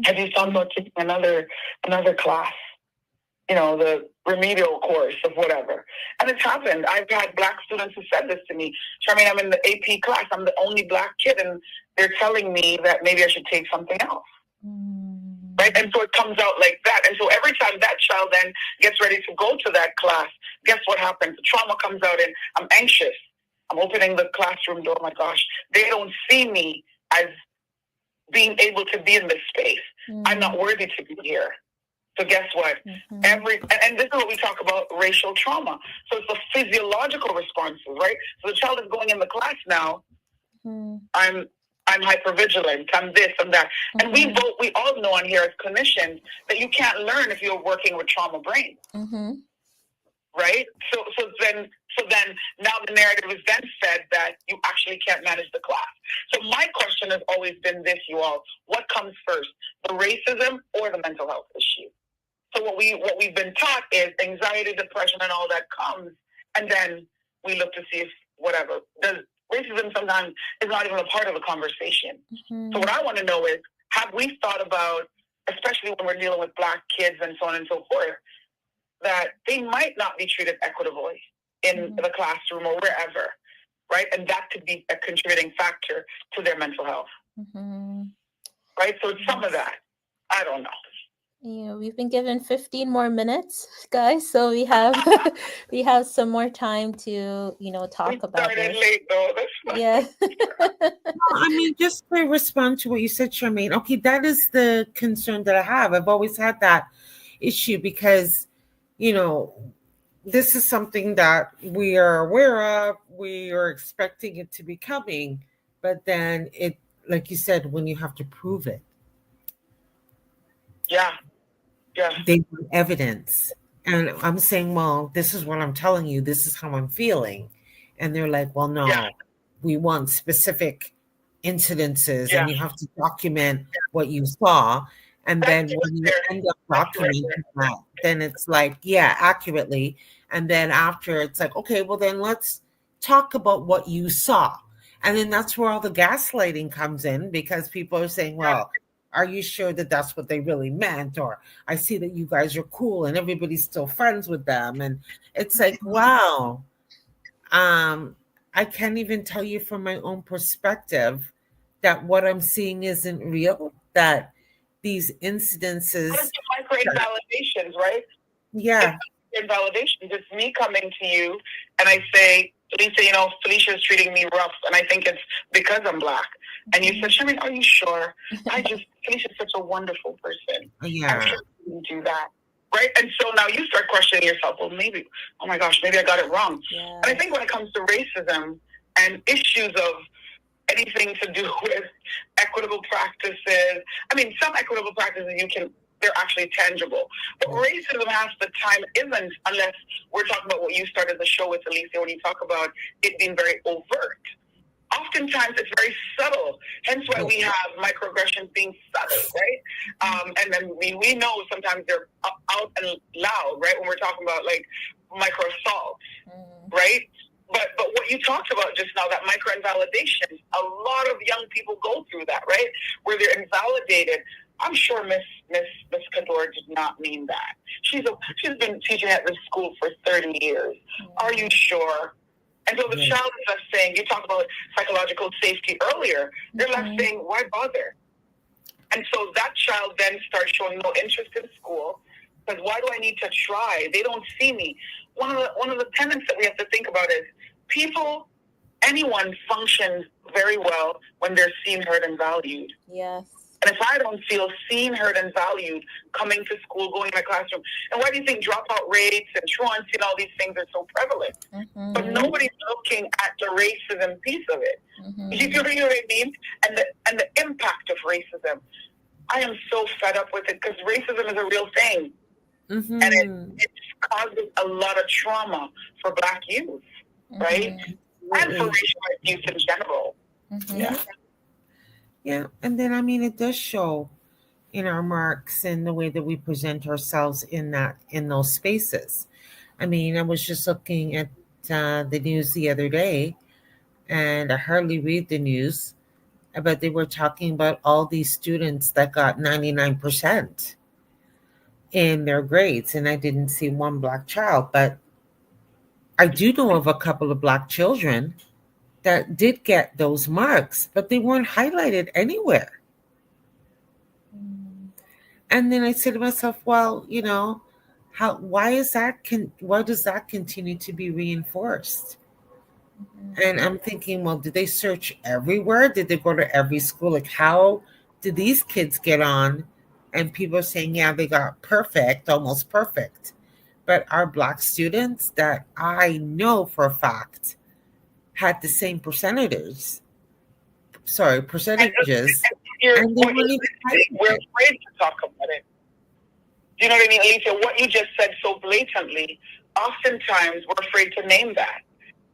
Have you thought about taking another class? The remedial course of whatever. And it's happened. I've had Black students who said this to me. Charmaine, I'm in the AP class. I'm the only Black kid, and they're telling me that maybe I should take something else. Right? And so it comes out like that. And so every time that child then gets ready to go to that class, guess what happens? The trauma comes out, and I'm anxious. I'm opening the classroom door. Oh my gosh, they don't see me as being able to be in this space. I'm not worthy to be here. So guess what? And this is what we talk about, racial trauma. So it's the physiological responses, right? So the child is going in the class now. I'm hypervigilant. I'm this, I'm that. And we all know on here as clinicians that you can't learn if you're working with trauma brain. Right? So then now the narrative is then fed that you actually can't manage the class. So my question has always been this, you all: what comes first, the racism or the mental health issue? So what we've been taught is anxiety, depression, and all that comes, and then we look to see if whatever. Racism sometimes is not even a part of the conversation. So what I want to know is, have we thought about, especially when we're dealing with Black kids and so on and so forth, that they might not be treated equitably in the classroom or wherever, right? And that could be a contributing factor to their mental health. Right? So it's some of that. I don't know. We've been given 15 more minutes, guys, so we have we have some more time to talk about this. Late, though. Yeah. I mean, just to respond to what you said, Charmaine. Okay, that is the concern that I have. I've always had that issue because, this is something that we are aware of. We are expecting it to be coming, but then it, like you said, when you have to prove it. Yeah. They want evidence. And I'm saying, well, this is what I'm telling you. This is how I'm feeling. And they're like, well, no, we want specific incidences, and you have to document what you saw. And then when you end up documenting that, then it's like, yeah, accurately. And then after, it's like, okay, well, then let's talk about what you saw. And then that's where all the gaslighting comes in, because people are saying, well, are you sure that that's what they really meant? Or I see that you guys are cool and everybody's still friends with them. And it's like, wow. Um, I can't even tell you from my own perspective that what I'm seeing isn't real, that these incidences. Micro invalidations, right? Yeah. Invalidations. It's me coming to you and I say, Felicia, Felicia is treating me rough, and I think it's because I'm Black. And you said, Sherman, are you sure? Felicia's such a wonderful person. Yeah. I'm sure you can do that. Right? And so now you start questioning yourself, well, maybe, oh my gosh, maybe I got it wrong. Yeah. And I think when it comes to racism and issues of anything to do with equitable practices, some equitable practices they're actually tangible. But racism half the time isn't, unless we're talking about what you started the show with, Alicia, when you talk about it being very overt. Oftentimes it's very subtle, hence why we have microaggressions being subtle, right? And then we know sometimes they're out and loud, right? When we're talking about like micro assaults, right? But what you talked about just now, that micro invalidation, a lot of young people go through that, right? Where they're invalidated. I'm sure Miss Kador did not mean that. She's been teaching at this school for 30 years. Are you sure? And so the child is left saying, you talked about psychological safety earlier, they're left saying, why bother? And so that child then starts showing no interest in school, because why do I need to try? They don't see me. One of the tenets that we have to think about is anyone functions very well when they're seen, heard, and valued. Yes. And if I don't feel seen, heard, and valued coming to school, going to my classroom, and why do you think dropout rates and truancy and all these things are so prevalent? But nobody's looking at the racism piece of it. You know what I mean? And the impact of racism. I am so fed up with it, because racism is a real thing. And it causes a lot of trauma for Black youth, right? And for racialized youth in general. Yeah. Yeah, and then it does show in our marks and the way that we present ourselves in those spaces. I was just looking at the news the other day, and I hardly read the news, but they were talking about all these students that got 99% in their grades, and I didn't see one Black child, but I do know of a couple of Black children that did get those marks, but they weren't highlighted anywhere. And then I said to myself, well, why does that continue to be reinforced? And I'm thinking, well, did they search everywhere? Did they go to every school? Like, how did these kids get on? And people are saying, yeah, they got perfect, almost perfect. But our Black students that I know for a fact had the same percentages. And we're afraid to talk about it. Do you know what I mean, Alicia? What you just said so blatantly, oftentimes we're afraid to name that.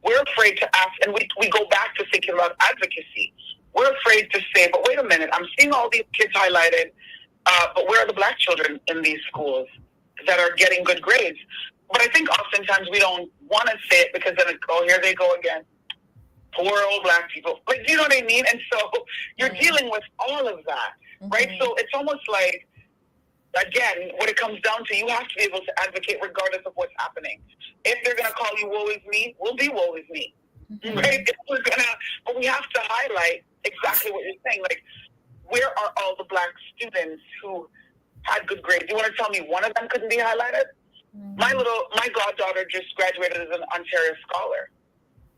We're afraid to ask, and we go back to thinking about advocacy. We're afraid to say, but wait a minute, I'm seeing all these kids highlighted, but where are the Black children in these schools that are getting good grades? But I think oftentimes we don't want to say it, because then here they go again. Poor old Black people. Like, do you know what I mean? And so you're dealing with all of that, right? So it's almost like, again, what it comes down to, you have to be able to advocate regardless of what's happening. If they're going to call you woe is me, we'll be woe is me, right? But we have to highlight exactly what you're saying. Like, where are all the Black students who had good grades? You want to tell me one of them couldn't be highlighted? My goddaughter just graduated as an Ontario scholar.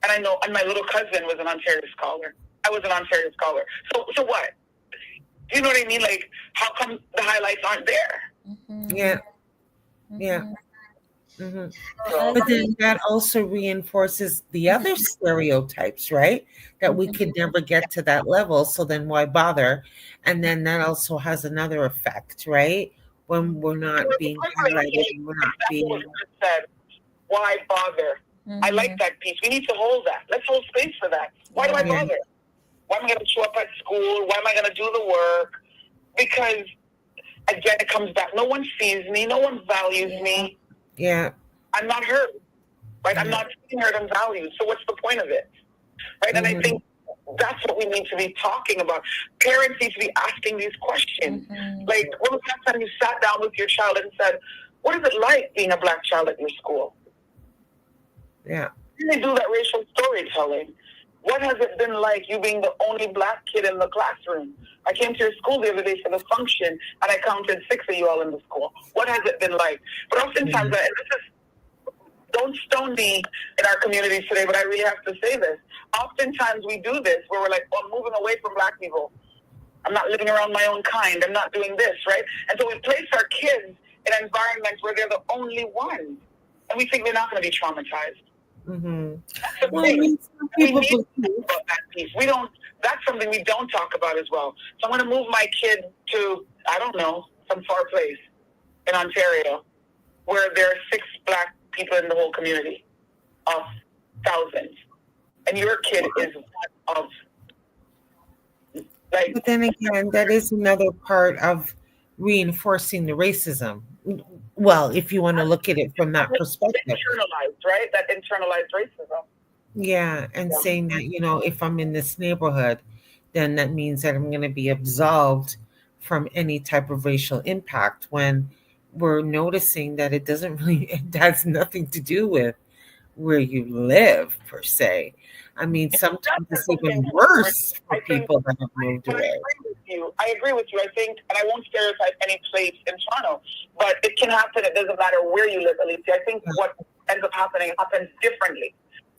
And my little cousin was an Ontario scholar. I was an Ontario scholar. So what? Do you know what I mean? Like, how come the highlights aren't there? Yeah. Yeah. But then that also reinforces the other stereotypes, right? That we could never get to that level. So then why bother? And then that also has another effect, right? When we're not being highlighted, and we're not being. Why bother? I like that piece. We need to hold that. Let's hold space for that. Why do I bother? Why am I going to show up at school? Why am I going to do the work? Because, again, it comes back. No one sees me. No one values me. Yeah. I'm not heard. Right? I'm not being heard and valued. So what's the point of it? Right? And I think that's what we need to be talking about. Parents need to be asking these questions. Like, when was the last time you sat down with your child and said, what is it like being a Black child at your school? Yeah. Then they do that racial storytelling. What has it been like, you being the only Black kid in the classroom? I came to your school the other day for the function, and I counted 6 of you all in the school. What has it been like? But oftentimes, don't stone me in our communities today, but I really have to say this. Oftentimes we do this where we're like, oh, I'm moving away from Black people. I'm not living around my own kind. I'm not doing this, right? And so we place our kids in environments where they're the only ones. And we think they're not going to be traumatized. Well, I mean, some people we need to talk about that piece. That's something we don't talk about as well. So I'm going to move my kid to, I don't know, some far place in Ontario where there are 6 Black people in the whole community of thousands. And your kid is one of, like. But then again, that is another part of reinforcing the racism. Well, if you want to look at it from that perspective. Internalized, right? That internalized racism. Yeah, and saying that, if I'm in this neighborhood, then that means that I'm going to be absolved from any type of racial impact, when we're noticing that it has nothing to do with where you live per se. I mean, sometimes it's even worse for people that have moved away. I agree with you. I think, and I won't stereotype any place in Toronto, but it can happen. It doesn't matter where you live, Felicia. I think what ends up happening happens differently,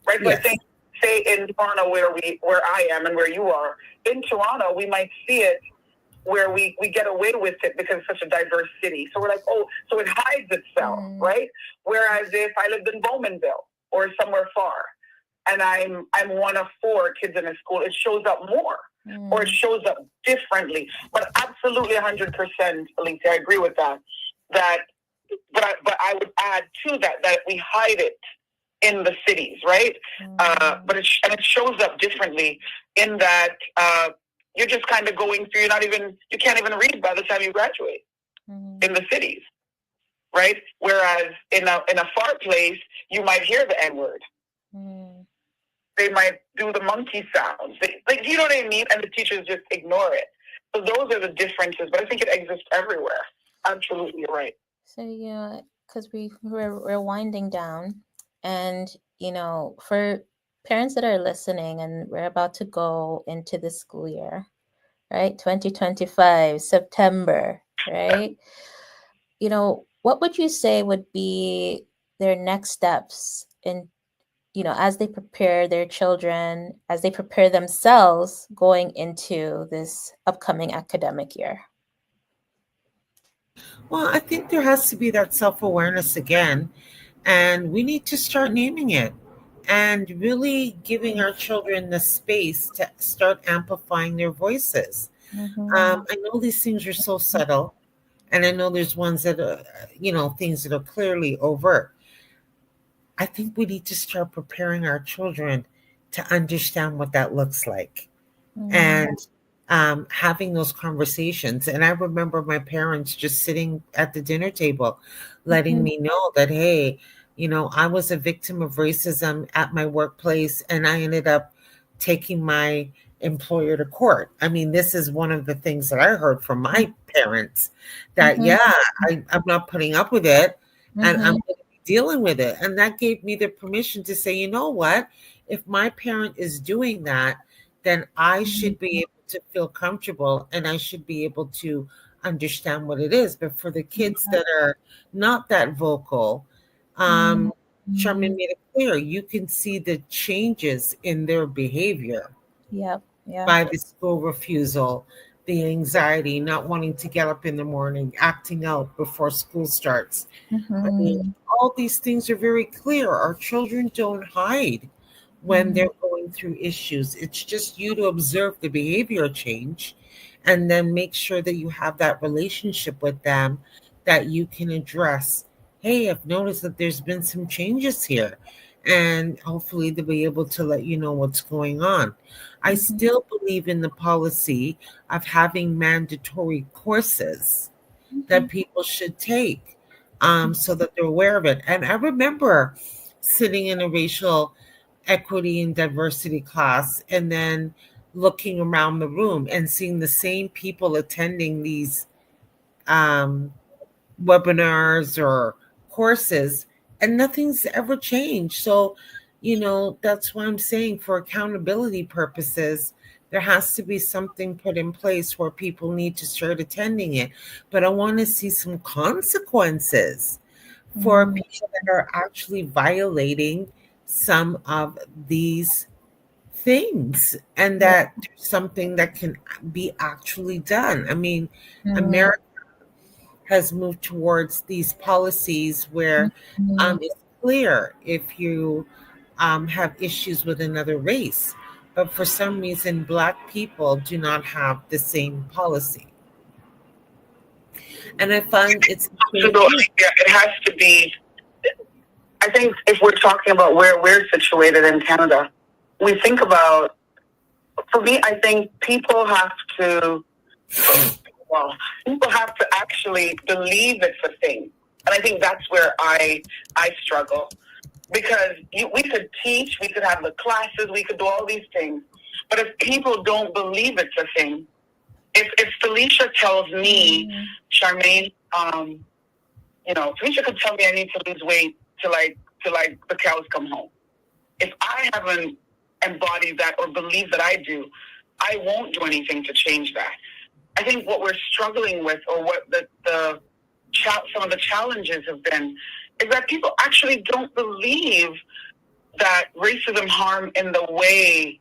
right? So I think, say in Toronto, where I am and where you are, in Toronto, we might see it where we get away with it because it's such a diverse city. So we're like, oh, so it hides itself, right? Whereas if I lived in Bowmanville or somewhere far, and I'm one of 4 kids in a school, it shows up more, or it shows up differently. But absolutely 100%, Alicia, I agree with that. But I would add to that we hide it in the cities, right? But it shows up differently in that you're just kind of going through. You can't even read by the time you graduate in the cities, right? Whereas in a far place, you might hear the N-word. They might do the monkey sounds. You know what I mean? And the teachers just ignore it. So those are the differences. But I think it exists everywhere. Absolutely, you're right. So, because we're winding down. And, for parents that are listening, and we're about to go into the school year, right? 2025, September, right? What would you say would be their next steps in, as they prepare their children, as they prepare themselves going into this upcoming academic year? Well, I think there has to be that self-awareness again, and we need to start naming it and really giving our children the space to start amplifying their voices. I know these things are so subtle, and I know there's ones that are, things that are clearly overt. I think we need to start preparing our children to understand what that looks like, and having those conversations. And I remember my parents just sitting at the dinner table, letting me know that, hey, I was a victim of racism at my workplace, and I ended up taking my employer to court. I mean, this is one of the things that I heard from my parents, that, I'm not putting up with it, and I'm going to be dealing with it. And that gave me the permission to say, you know what, if my parent is doing that, then I should be able to feel comfortable, and I should be able to understand what it is. But for the kids that are not that vocal, Charmin made it clear, you can see the changes in their behavior. By the school refusal, the anxiety, not wanting to get up in the morning, acting out before school starts. I mean, all these things are very clear. Our children don't hide when they're going through issues. It's just you to observe the behavior change, and then make sure that you have that relationship with them that you can address. Hey, I've noticed that there's been some changes here. and hopefully they'll be able to let you know what's going on. I still believe in the policy of having mandatory courses that people should take, so that they're aware of it. And I remember sitting in a racial equity and diversity class and then looking around the room and seeing the same people attending these um, webinars or courses, and nothing's ever changed. So, that's why I'm saying, for accountability purposes, there has to be something put in place where people need to start attending it. But I want to see some consequences for people that are actually violating some of these things, and that there's something that can be actually done. I mean, America has moved towards these policies where it's clear if you have issues with another race. But for some reason, Black people do not have the same policy. And I find it's Yeah, it has to be. I think if we're talking about where we're situated in Canada, we think about, for me, I think people have to actually believe it's a thing. And I think that's where I struggle. Because we could teach, we could have the classes, we could do all these things. But if people don't believe it's a thing, if Felicia tells me, Charmaine, Felicia could tell me I need to lose weight till the cows come home. If I haven't embodied that or believe that I do, I won't do anything to change that. I think what we're struggling with, or what some of the challenges have been, is that people actually don't believe that racism harm in the way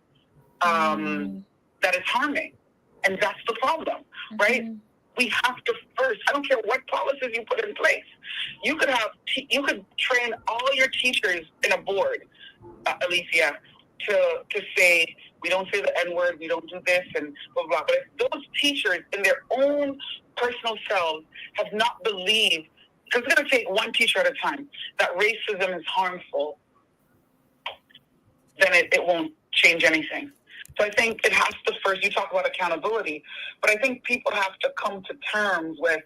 that it's harming. And that's the problem, right? We have to first, I don't care what policies you put in place. You could train all your teachers in a board, Alicia, to say, we don't say the N-word, we don't do this, and blah, blah. But if those teachers in their own personal selves have not believed, because it's going to take one teacher at a time, that racism is harmful, then it won't change anything. So I think it has to first, you talk about accountability, but I think people have to come to terms with,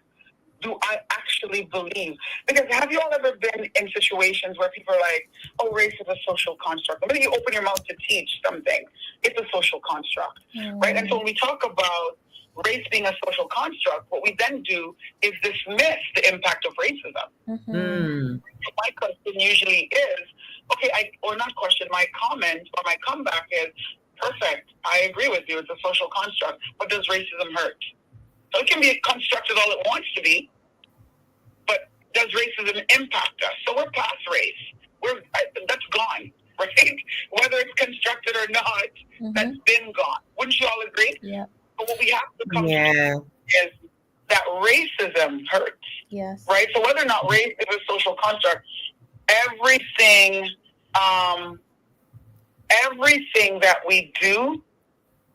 do I actually believe? Because have you all ever been in situations where people are like, oh, race is a social construct? The minute you open your mouth to teach something, it's a social construct, right? And so when we talk about race being a social construct, what we then do is dismiss the impact of racism. So my question usually is, my comment or my comeback is, perfect, I agree with you, it's a social construct, but does racism hurt? So it can be constructed all it wants to be, but does racism impact us? So we're past race. That's gone, right? Whether it's constructed or not, that's been gone. Wouldn't you all agree? Yeah. But what we have to come to is that racism hurts. Yes. Right? So whether or not race is a social construct, everything that we do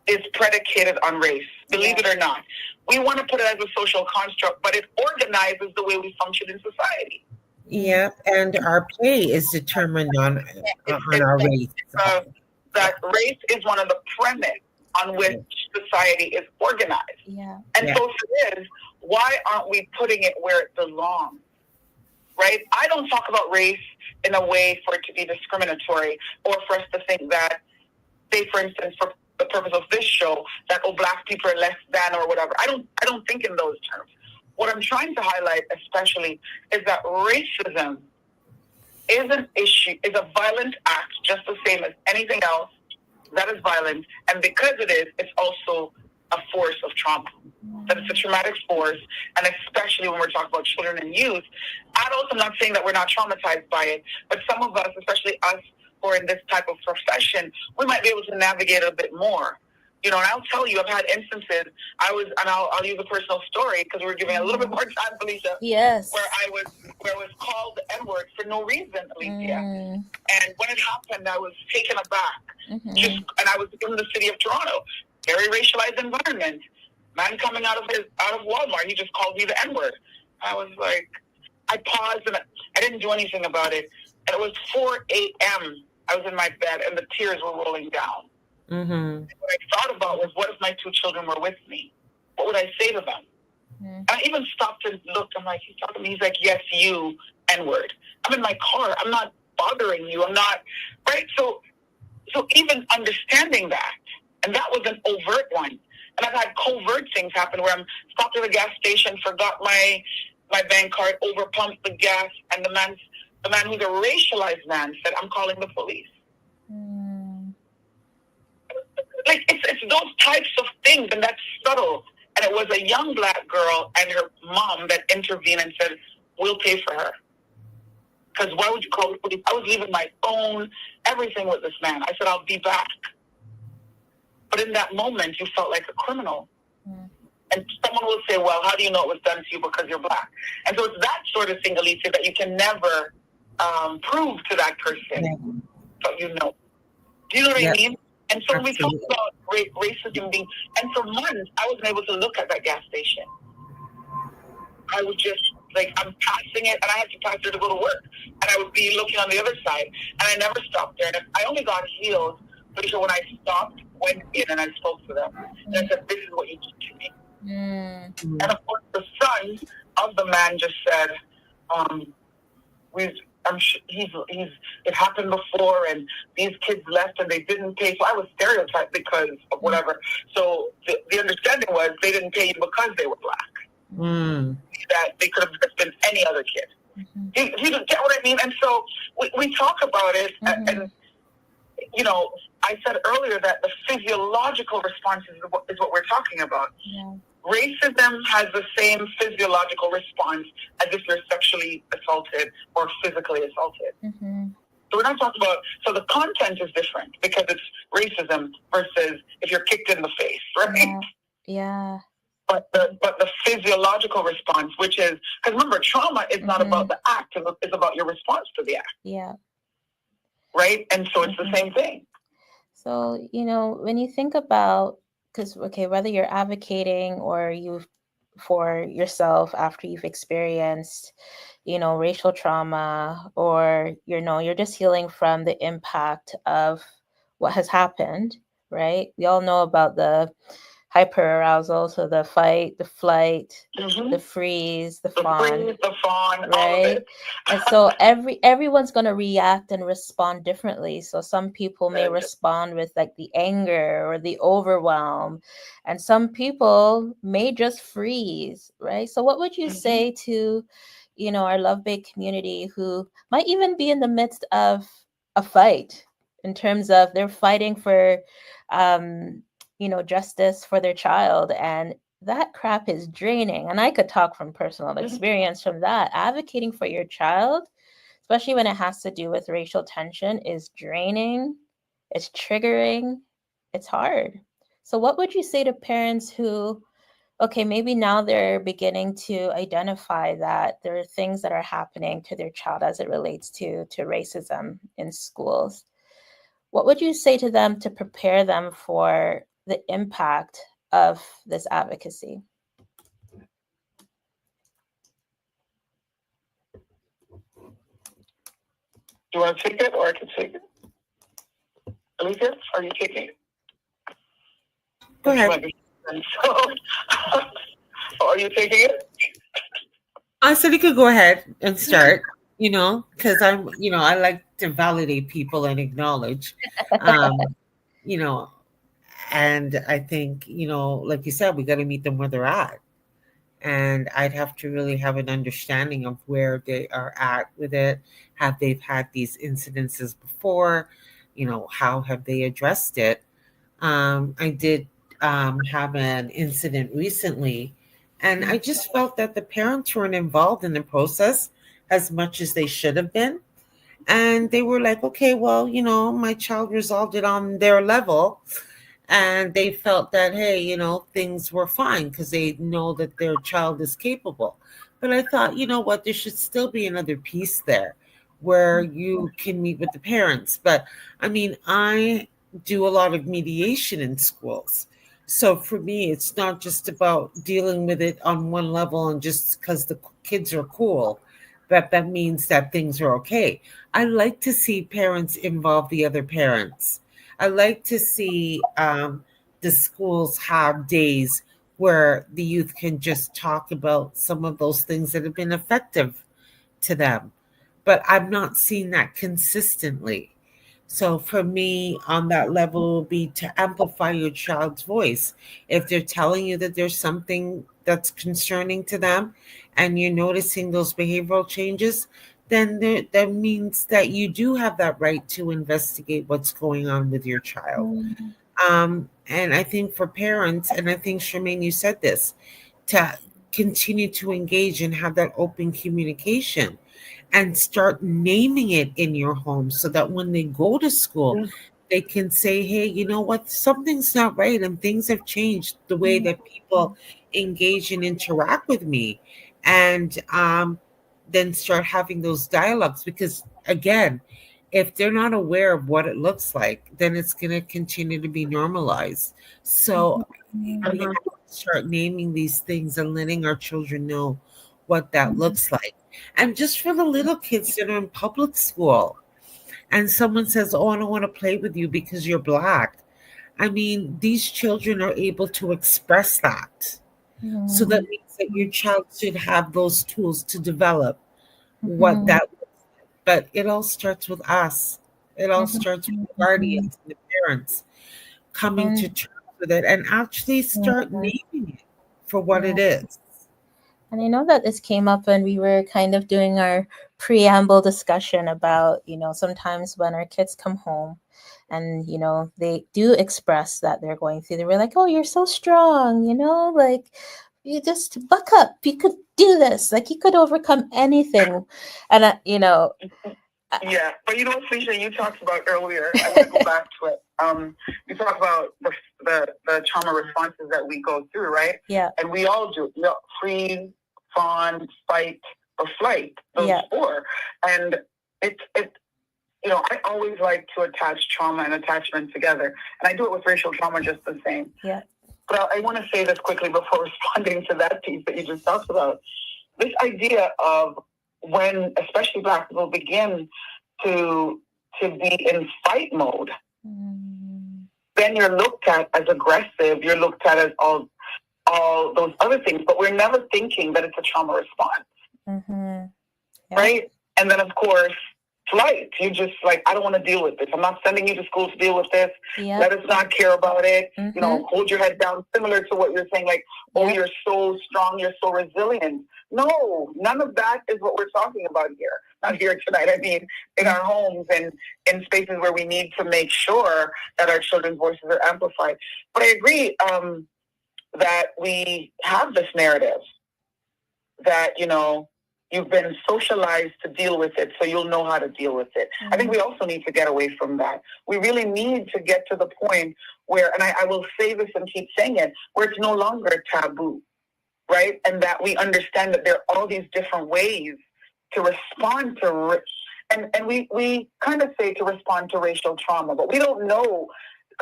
is predicated on race, believe it or not. We want to put it as a social construct, but it organizes the way we function in society. Yeah, and our pay is determined on our race. That race is one of the premise on which society is organized. Yeah. And so if it is, why aren't we putting it where it belongs? Right? I don't talk about race in a way for it to be discriminatory, or for us to think that, say, for instance, for the purpose of this show, that Black people are less than or whatever. I don't think in those terms. What I'm trying to highlight especially is that racism is an issue, is a violent act, just the same as anything else that is violent. And because it is, it's also a force of trauma. That it's a traumatic force, and especially when we're talking about children and youth. Adults, I'm not saying that we're not traumatized by it, but some of us, especially us who are in this type of profession, we might be able to navigate a bit more. And I'll tell you, I've had instances, I'll use a personal story because we're giving a little bit more time, Felicia. Yes. Where I was called the N-word for no reason, Alicia. And when it happened, I was taken aback. And I was in the city of Toronto, very racialized environment. Man coming out of Walmart, he just called me the N-word. I was like, I paused and I didn't do anything about it. And it was 4 a.m. I was in my bed and the tears were rolling down. Mm-hmm. What I thought about was, what if my two children were with me? What would I say to them? And I even stopped and looked. I'm like, he's talking to me. He's like, yes, you, N-word. I'm in my car. I'm not bothering you. I'm not, right? So even understanding that, and that was an overt one. And I've had covert things happen where I'm stopped at a gas station, forgot my bank card, overpumped the gas, and the man who's a racialized man said, I'm calling the police. Like, it's those types of things, and that's subtle. And it was a young Black girl and her mom that intervened and said, we'll pay for her. Because why would you call the police? I was leaving my phone, everything with this man. I said, I'll be back. But in that moment, you felt like a criminal. And someone will say, well, how do you know it was done to you because you're Black? And so it's that sort of thing, Alicia, that you can never prove to that person, but you know. Do you know what I mean? And so when we talk about racism being, and for months, I wasn't able to look at that gas station. I would just, like, I'm passing it, and I had to pass it to go to work. And I would be looking on the other side, and I never stopped there. And I only got healed because when I stopped, went in, and I spoke to them. And I said, this is what you did to me. And of course, the son of the man just said, it happened before, and these kids left and they didn't pay. So I was stereotyped because of whatever. So the understanding was they didn't pay you because they were Black. That they could have just been any other kid. You get what I mean? And so we talk about it, and you know, I said earlier that the physiological response is what we're talking about. Racism has the same physiological response as if you're sexually assaulted or physically assaulted. So we're not talking about, so the content is different because it's racism versus if you're kicked in the face, right? Yeah. But the physiological response, which is, because remember, trauma is not about the act, it's about your response to the act. Yeah. Right? And so it's the same thing. So, you know, when you think about, because, okay, whether you're advocating or for yourself after you've experienced, you know, racial trauma, or, you know, you're just healing from the impact of what has happened, right? We all know about the hyperarousal, so the fight, the flight, the freeze, the fawn, right? And so everyone's going to react and respond differently. So some people may respond with like the anger or the overwhelm, and some people may just freeze, right? So what would you say to, you know, our Love Bake community who might even be in the midst of a fight, in terms of they're fighting for you know, justice for their child, and that crap is draining. And I could talk from personal experience from that. Advocating for your child, especially when it has to do with racial tension, is draining, it's triggering, it's hard. So what would you say to parents who, okay, maybe now they're beginning to identify that there are things that are happening to their child as it relates to racism in schools? What would you say to them to prepare them for the impact of this advocacy? Do you want to take it, or I can take it? Alicia, are you taking it? Go ahead. Are you taking it? I said you could go ahead and start, you know, because I'm, you know, I like to validate people and acknowledge, you know, and I think, you know, like you said, we got to meet them where they're at. And I'd have to really have an understanding of where they are at with it. Have they had these incidences before? You know, how have they addressed it? I did have an incident recently, and I just felt that the parents weren't involved in the process as much as they should have been. And they were like, okay, well, you know, my child resolved it on their level. And they felt that, hey, you know, things were fine because they know that their child is capable. But I thought, you know what, there should still be another piece there where you can meet with the parents. But I mean, I do a lot of mediation in schools. So for me, it's not just about dealing with it on one level and just because the kids are cool, that means that things are okay. I like to see parents involve the other parents. I like to see the schools have days where the youth can just talk about some of those things that have been effective to them. But I'm not seeing that consistently. So for me, on that level, will be to amplify your child's voice. If they're telling you that there's something that's concerning to them, and you're noticing those behavioral changes, then that means that you do have that right to investigate what's going on with your child. Mm-hmm. And I think for parents, and I think Charmaine, you said this, to continue to engage and have that open communication and start naming it in your home so that when they go to school, they can say, hey, you know what, something's not right and things have changed the way that people engage and interact with me. And then start having those dialogues because, again, if they're not aware of what it looks like, then it's going to continue to be normalized. So we have to start naming these things and letting our children know what that looks like. And just for the little kids that are in public school, and someone says, oh, I don't want to play with you because you're Black. I mean, these children are able to express that. So that means that your child should have those tools to develop what that looks like. But it all starts with us. It all starts with the guardians and the parents coming to terms with it and actually start naming it for what it is. And I know that this came up when we were kind of doing our preamble discussion about, sometimes when our kids come home and, they do express that they're going through, they were like, oh, you're so strong, like you just buck up. You could do this. Like you could overcome anything. And, yeah, but Felicia, you talked about earlier. I want to go back to it. You talk about the trauma responses that we go through, right? Yeah. And we all do. Freeze, fawn, fight, or flight. Those four. And it's I always like to attach trauma and attachment together, and I do it with racial trauma just the same. Yeah. But I want to say this quickly before responding to that piece that you just talked about. This idea of when, especially Black people, begin to be in fight mode, then you're looked at as aggressive. You're looked at as all those other things, but we're never thinking that it's a trauma response, right? And then, of course, flight. You just like, I don't want to deal with this. I'm not sending you to school to deal with this. Yep. Let us not care about it. Hold your head down. Similar to what you're saying, like, oh, you're so strong, you're so resilient. No, none of that is what we're talking about here. Not here tonight. I mean, in our homes and in spaces where we need to make sure that our children's voices are amplified. But I agree that we have this narrative that, you've been socialized to deal with it, so you'll know how to deal with it. I think we also need to get away from that. We really need to get to the point where, and I will say this and keep saying it, where it's no longer taboo, right? And that we understand that there are all these different ways to respond to, and we kind of say to respond to racial trauma, but we don't know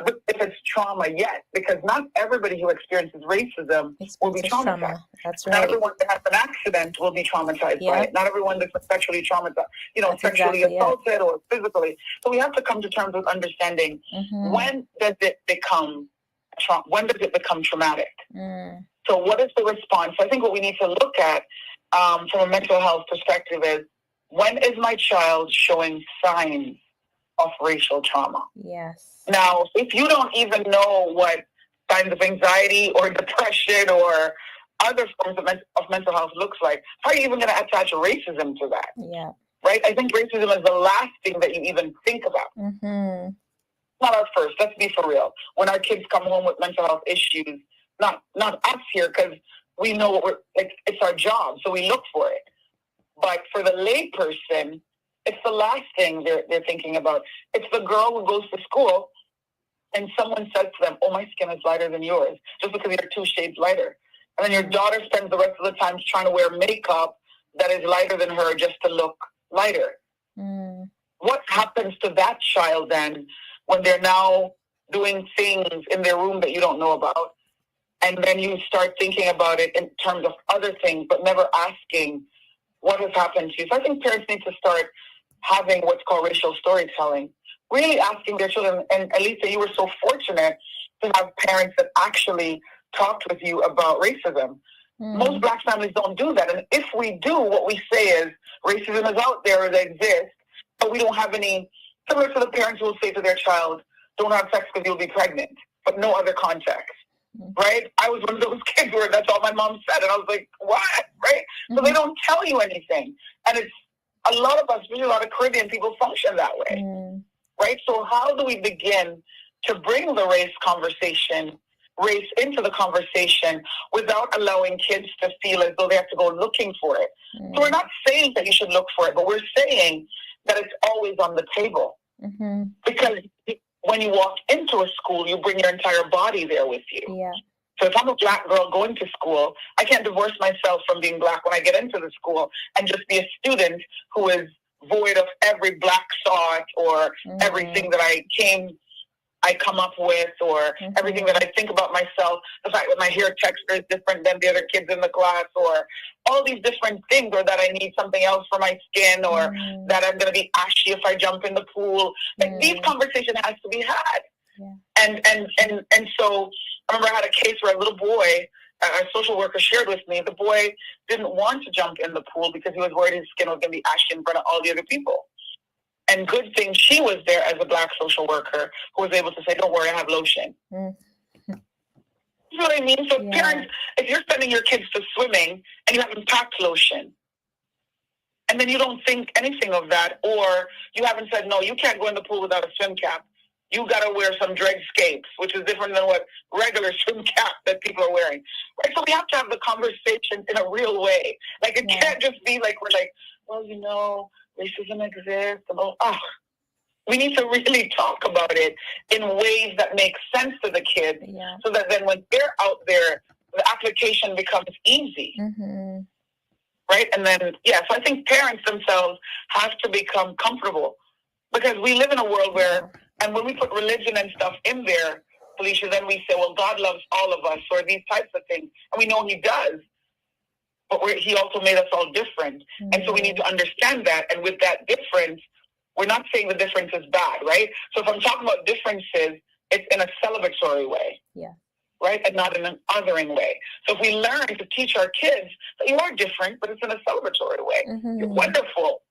if it's trauma yet, because not everybody who experiences racism will be traumatized. Trauma. That's right. Not everyone that has an accident will be traumatized by it. Not everyone that's sexually traumatized, sexually assaulted or physically. So we have to come to terms with understanding when does it become traumatic? So what is the response? I think what we need to look at from a mental health perspective is, when is my child showing signs of racial trauma? Yes. Now, if you don't even know what signs of anxiety or depression or other forms of mental health looks like, how are you even going to attach racism to that? Yeah. Right? I think racism is the last thing that you even think about. Not our first. Let's be for real. When our kids come home with mental health issues, not us here, because we know what it's our job, so we look for it. But for the lay person, it's the last thing they're thinking about. It's the girl who goes to school and someone says to them, oh, my skin is lighter than yours, just because you're 2 shades lighter. And then your daughter spends the rest of the time trying to wear makeup that is lighter than her just to look lighter. What happens to that child then when they're now doing things in their room that you don't know about? And then you start thinking about it in terms of other things, but never asking, what has happened to you. So I think parents need to start having what's called racial storytelling, really asking their children. And Elisa, you were so fortunate to have parents that actually talked with you about racism. Most Black families don't do that. And if we do, what we say is racism is out there, it exists, but we don't have any, similar to the parents who will say to their child, don't have sex because you'll be pregnant, but no other context. Right? I was one of those kids where that's all my mom said. And I was like, what? Right? So they don't tell you anything. And it's a lot of us, really a lot of Caribbean people function that way. Right? So how do we begin to bring the race into the conversation without allowing kids to feel as though they have to go looking for it? So we're not saying that you should look for it, but we're saying that it's always on the table. Because when you walk into a school, you bring your entire body there with you. Yeah. So if I'm a Black girl going to school, I can't divorce myself from being Black when I get into the school and just be a student who is void of every Black thought or everything that I come up with or everything that I think about myself, the fact that my hair texture is different than the other kids in the class, or all these different things, or that I need something else for my skin, or that I'm going to be ashy if I jump in the pool. Like, these conversations has to be had. And so I remember I had a case where a little boy, a social worker shared with me, the boy didn't want to jump in the pool because he was worried his skin was going to be ashy in front of all the other people. And good thing she was there as a Black social worker who was able to say, don't worry, I have lotion. You know what I mean? So parents, if you're sending your kids to swimming and you haven't packed lotion, and then you don't think anything of that, or you haven't said, no, you can't go in the pool without a swim cap. You got to wear some dreadscapes, which is different than what regular swim cap that people are wearing. Right? So we have to have the conversation in a real way. Like, it can't just be like, we're like, well, you know, racism exists. We need to really talk about it in ways that make sense to the kids, so that then when they're out there, the application becomes easy. Right? And then, so I think parents themselves have to become comfortable, because we live in a world where, and when we put religion and stuff in there, Felicia, then we say, well, God loves all of us, or these types of things. And we know he does. But he also made us all different. And so we need to understand that. And with that difference, we're not saying the difference is bad, right? So if I'm talking about differences, it's in a celebratory way. Right? And not in an othering way. So if we learn to teach our kids that you are different, but it's in a celebratory way. You're wonderful.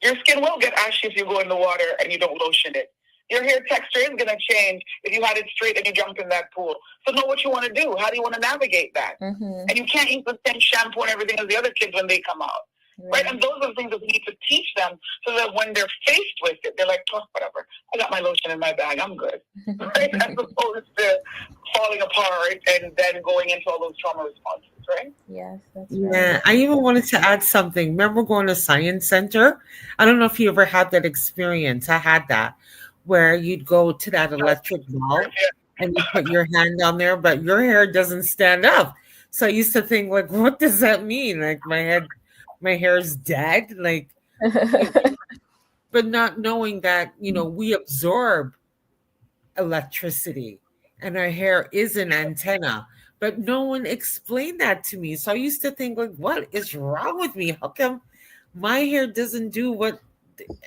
Your skin will get ashy if you go in the water and you don't lotion it. Your hair texture is going to change if you had it straight and you jump in that pool. So know what you want to do. How do you want to navigate that? And you can't use the same shampoo and everything as the other kids when they come out. Right? And those are the things that we need to teach them, so that when they're faced with it, they're like, oh, whatever. I got my lotion in my bag. I'm good. Right? As opposed to falling apart and then going into all those trauma responses, right? Yes, that's right. right. Yeah, I even wanted to add something. Remember going to Science Center? I don't know if you ever had that experience. I had that, where you'd go to that electric ball and you put your hand on there, but your hair doesn't stand up. So I used to think, like, what does that mean? Like, my hair is dead, like, but not knowing that, we absorb electricity and our hair is an antenna, but no one explained that to me. So I used to think, like, what is wrong with me? How come my hair doesn't do what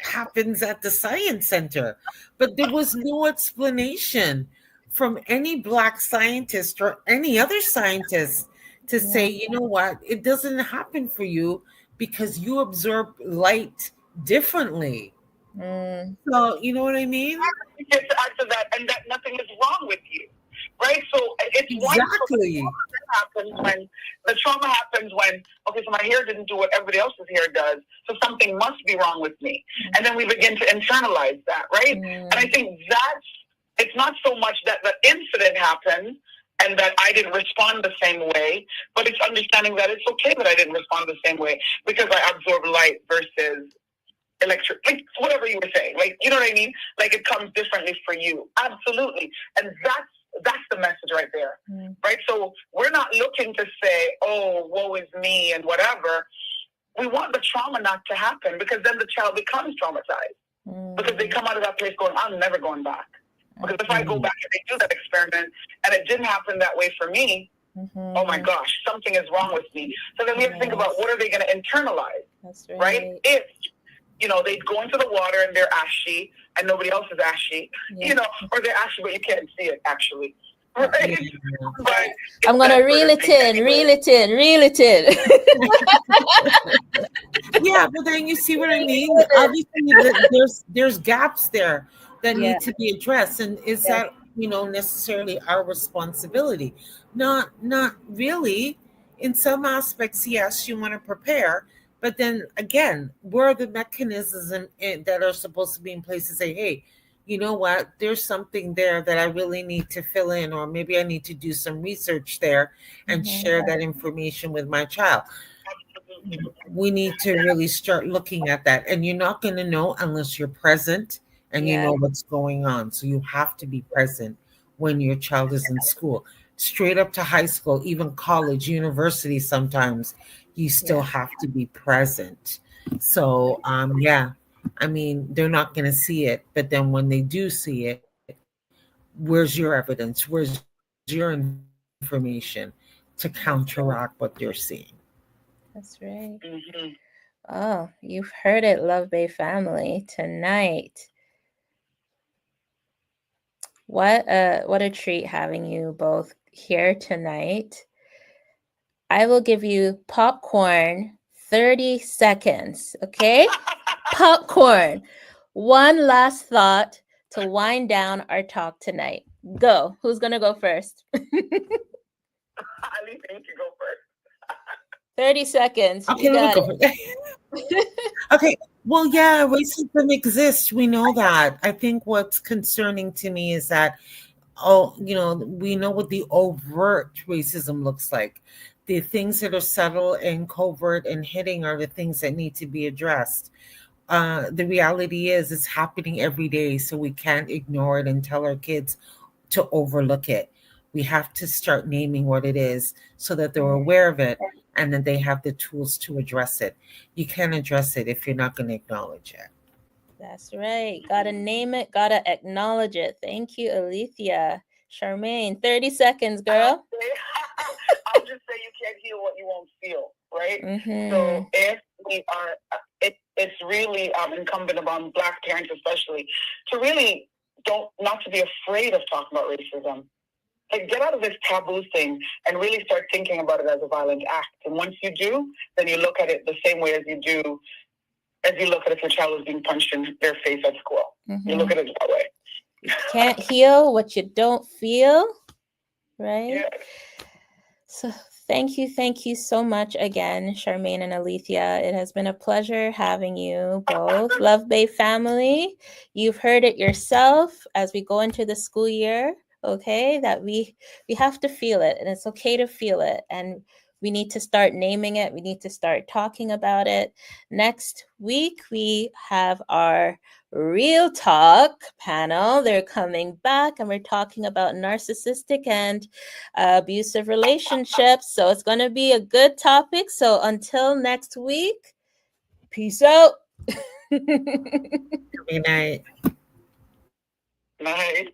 happens at the Science Center? But there was no explanation from any Black scientist or any other scientist to say, you know what, it doesn't happen for you because you absorb light differently. So, you know what I mean? Just to add to that, and that nothing is wrong with you, right? So it's exactly. The trauma happens when, okay, so my hair didn't do what everybody else's hair does, so something must be wrong with me. And then we begin to internalize that, right? And I think it's not so much that the incident happened and that I didn't respond the same way, but it's understanding that it's okay that I didn't respond the same way because I absorb light versus electric, like whatever you were saying, like, you know what I mean? Like, it comes differently for you. Absolutely. And that's the message right there, right? So we're not looking to say, oh, woe is me and whatever. We want the trauma not to happen, because then the child becomes traumatized because they come out of that place going, I'm never going back. Because if I go back and they do that experiment and it didn't happen that way for me, oh my gosh, something is wrong with me. So then we have to think about, what are they going to internalize? That's right. Right? If, they go into the water and they're ashy and nobody else is ashy, or they're ashy but you can't see it actually. Right? Yeah. But I'm going to reel it in. Yeah, but then you see what I mean? Obviously, there's gaps there that need to be addressed. And is that, necessarily our responsibility? Not really. In some aspects, yes, you want to prepare. But then again, where are the mechanisms that are supposed to be in place to say, hey, you know what, there's something there that I really need to fill in, or maybe I need to do some research there and share that information with my child. We need to really start looking at that. And you're not going to know unless you're present and you know what's going on. So you have to be present when your child is in school, straight up to high school, even college, university. Sometimes you still have to be present. So, yeah, I mean, they're not going to see it. But then when they do see it, where's your evidence? Where's your information to counteract what they're seeing? That's right. Oh, you've heard it, Love Bay family, tonight. What a treat having you both here tonight. I will give you popcorn 30 seconds, okay? Popcorn. One last thought to wind down our talk tonight. Go. Who's going to go first? I think you go first. 30 seconds. Okay, let me go first. Okay. Well, yeah, racism exists. We know that. I think what's concerning to me is that, we know what the overt racism looks like. The things that are subtle and covert and hitting are the things that need to be addressed. The reality is it's happening every day, so we can't ignore it and tell our kids to overlook it. We have to start naming what it is so that they're aware of it and then they have the tools to address it. You can't address it if you're not going to acknowledge it. That's right. Gotta name it, gotta acknowledge it. Thank you, Alethea. Charmaine, 30 seconds, girl. I'll just say you can't heal what you won't feel, right? So if we are, it's really incumbent upon Black parents especially to really not to be afraid of talking about racism. Like, get out of this taboo thing and really start thinking about it as a violent act. And once you do, then you look at it the same way as you look at if your child is being punched in their face at school. You look at it that way. You can't heal what you don't feel, right? Yeah. So thank you so much again, Charmaine and Alethea. It has been a pleasure having you both. Love Bay family, you've heard it yourself as we go into the school year, okay, that we have to feel it, and it's okay to feel it, and we need to start naming it. We need to start talking about it. Next week, we have our Real Talk panel. They're coming back and we're talking about narcissistic and abusive relationships. So it's going to be a good topic. So until next week, peace out. Good night. Night.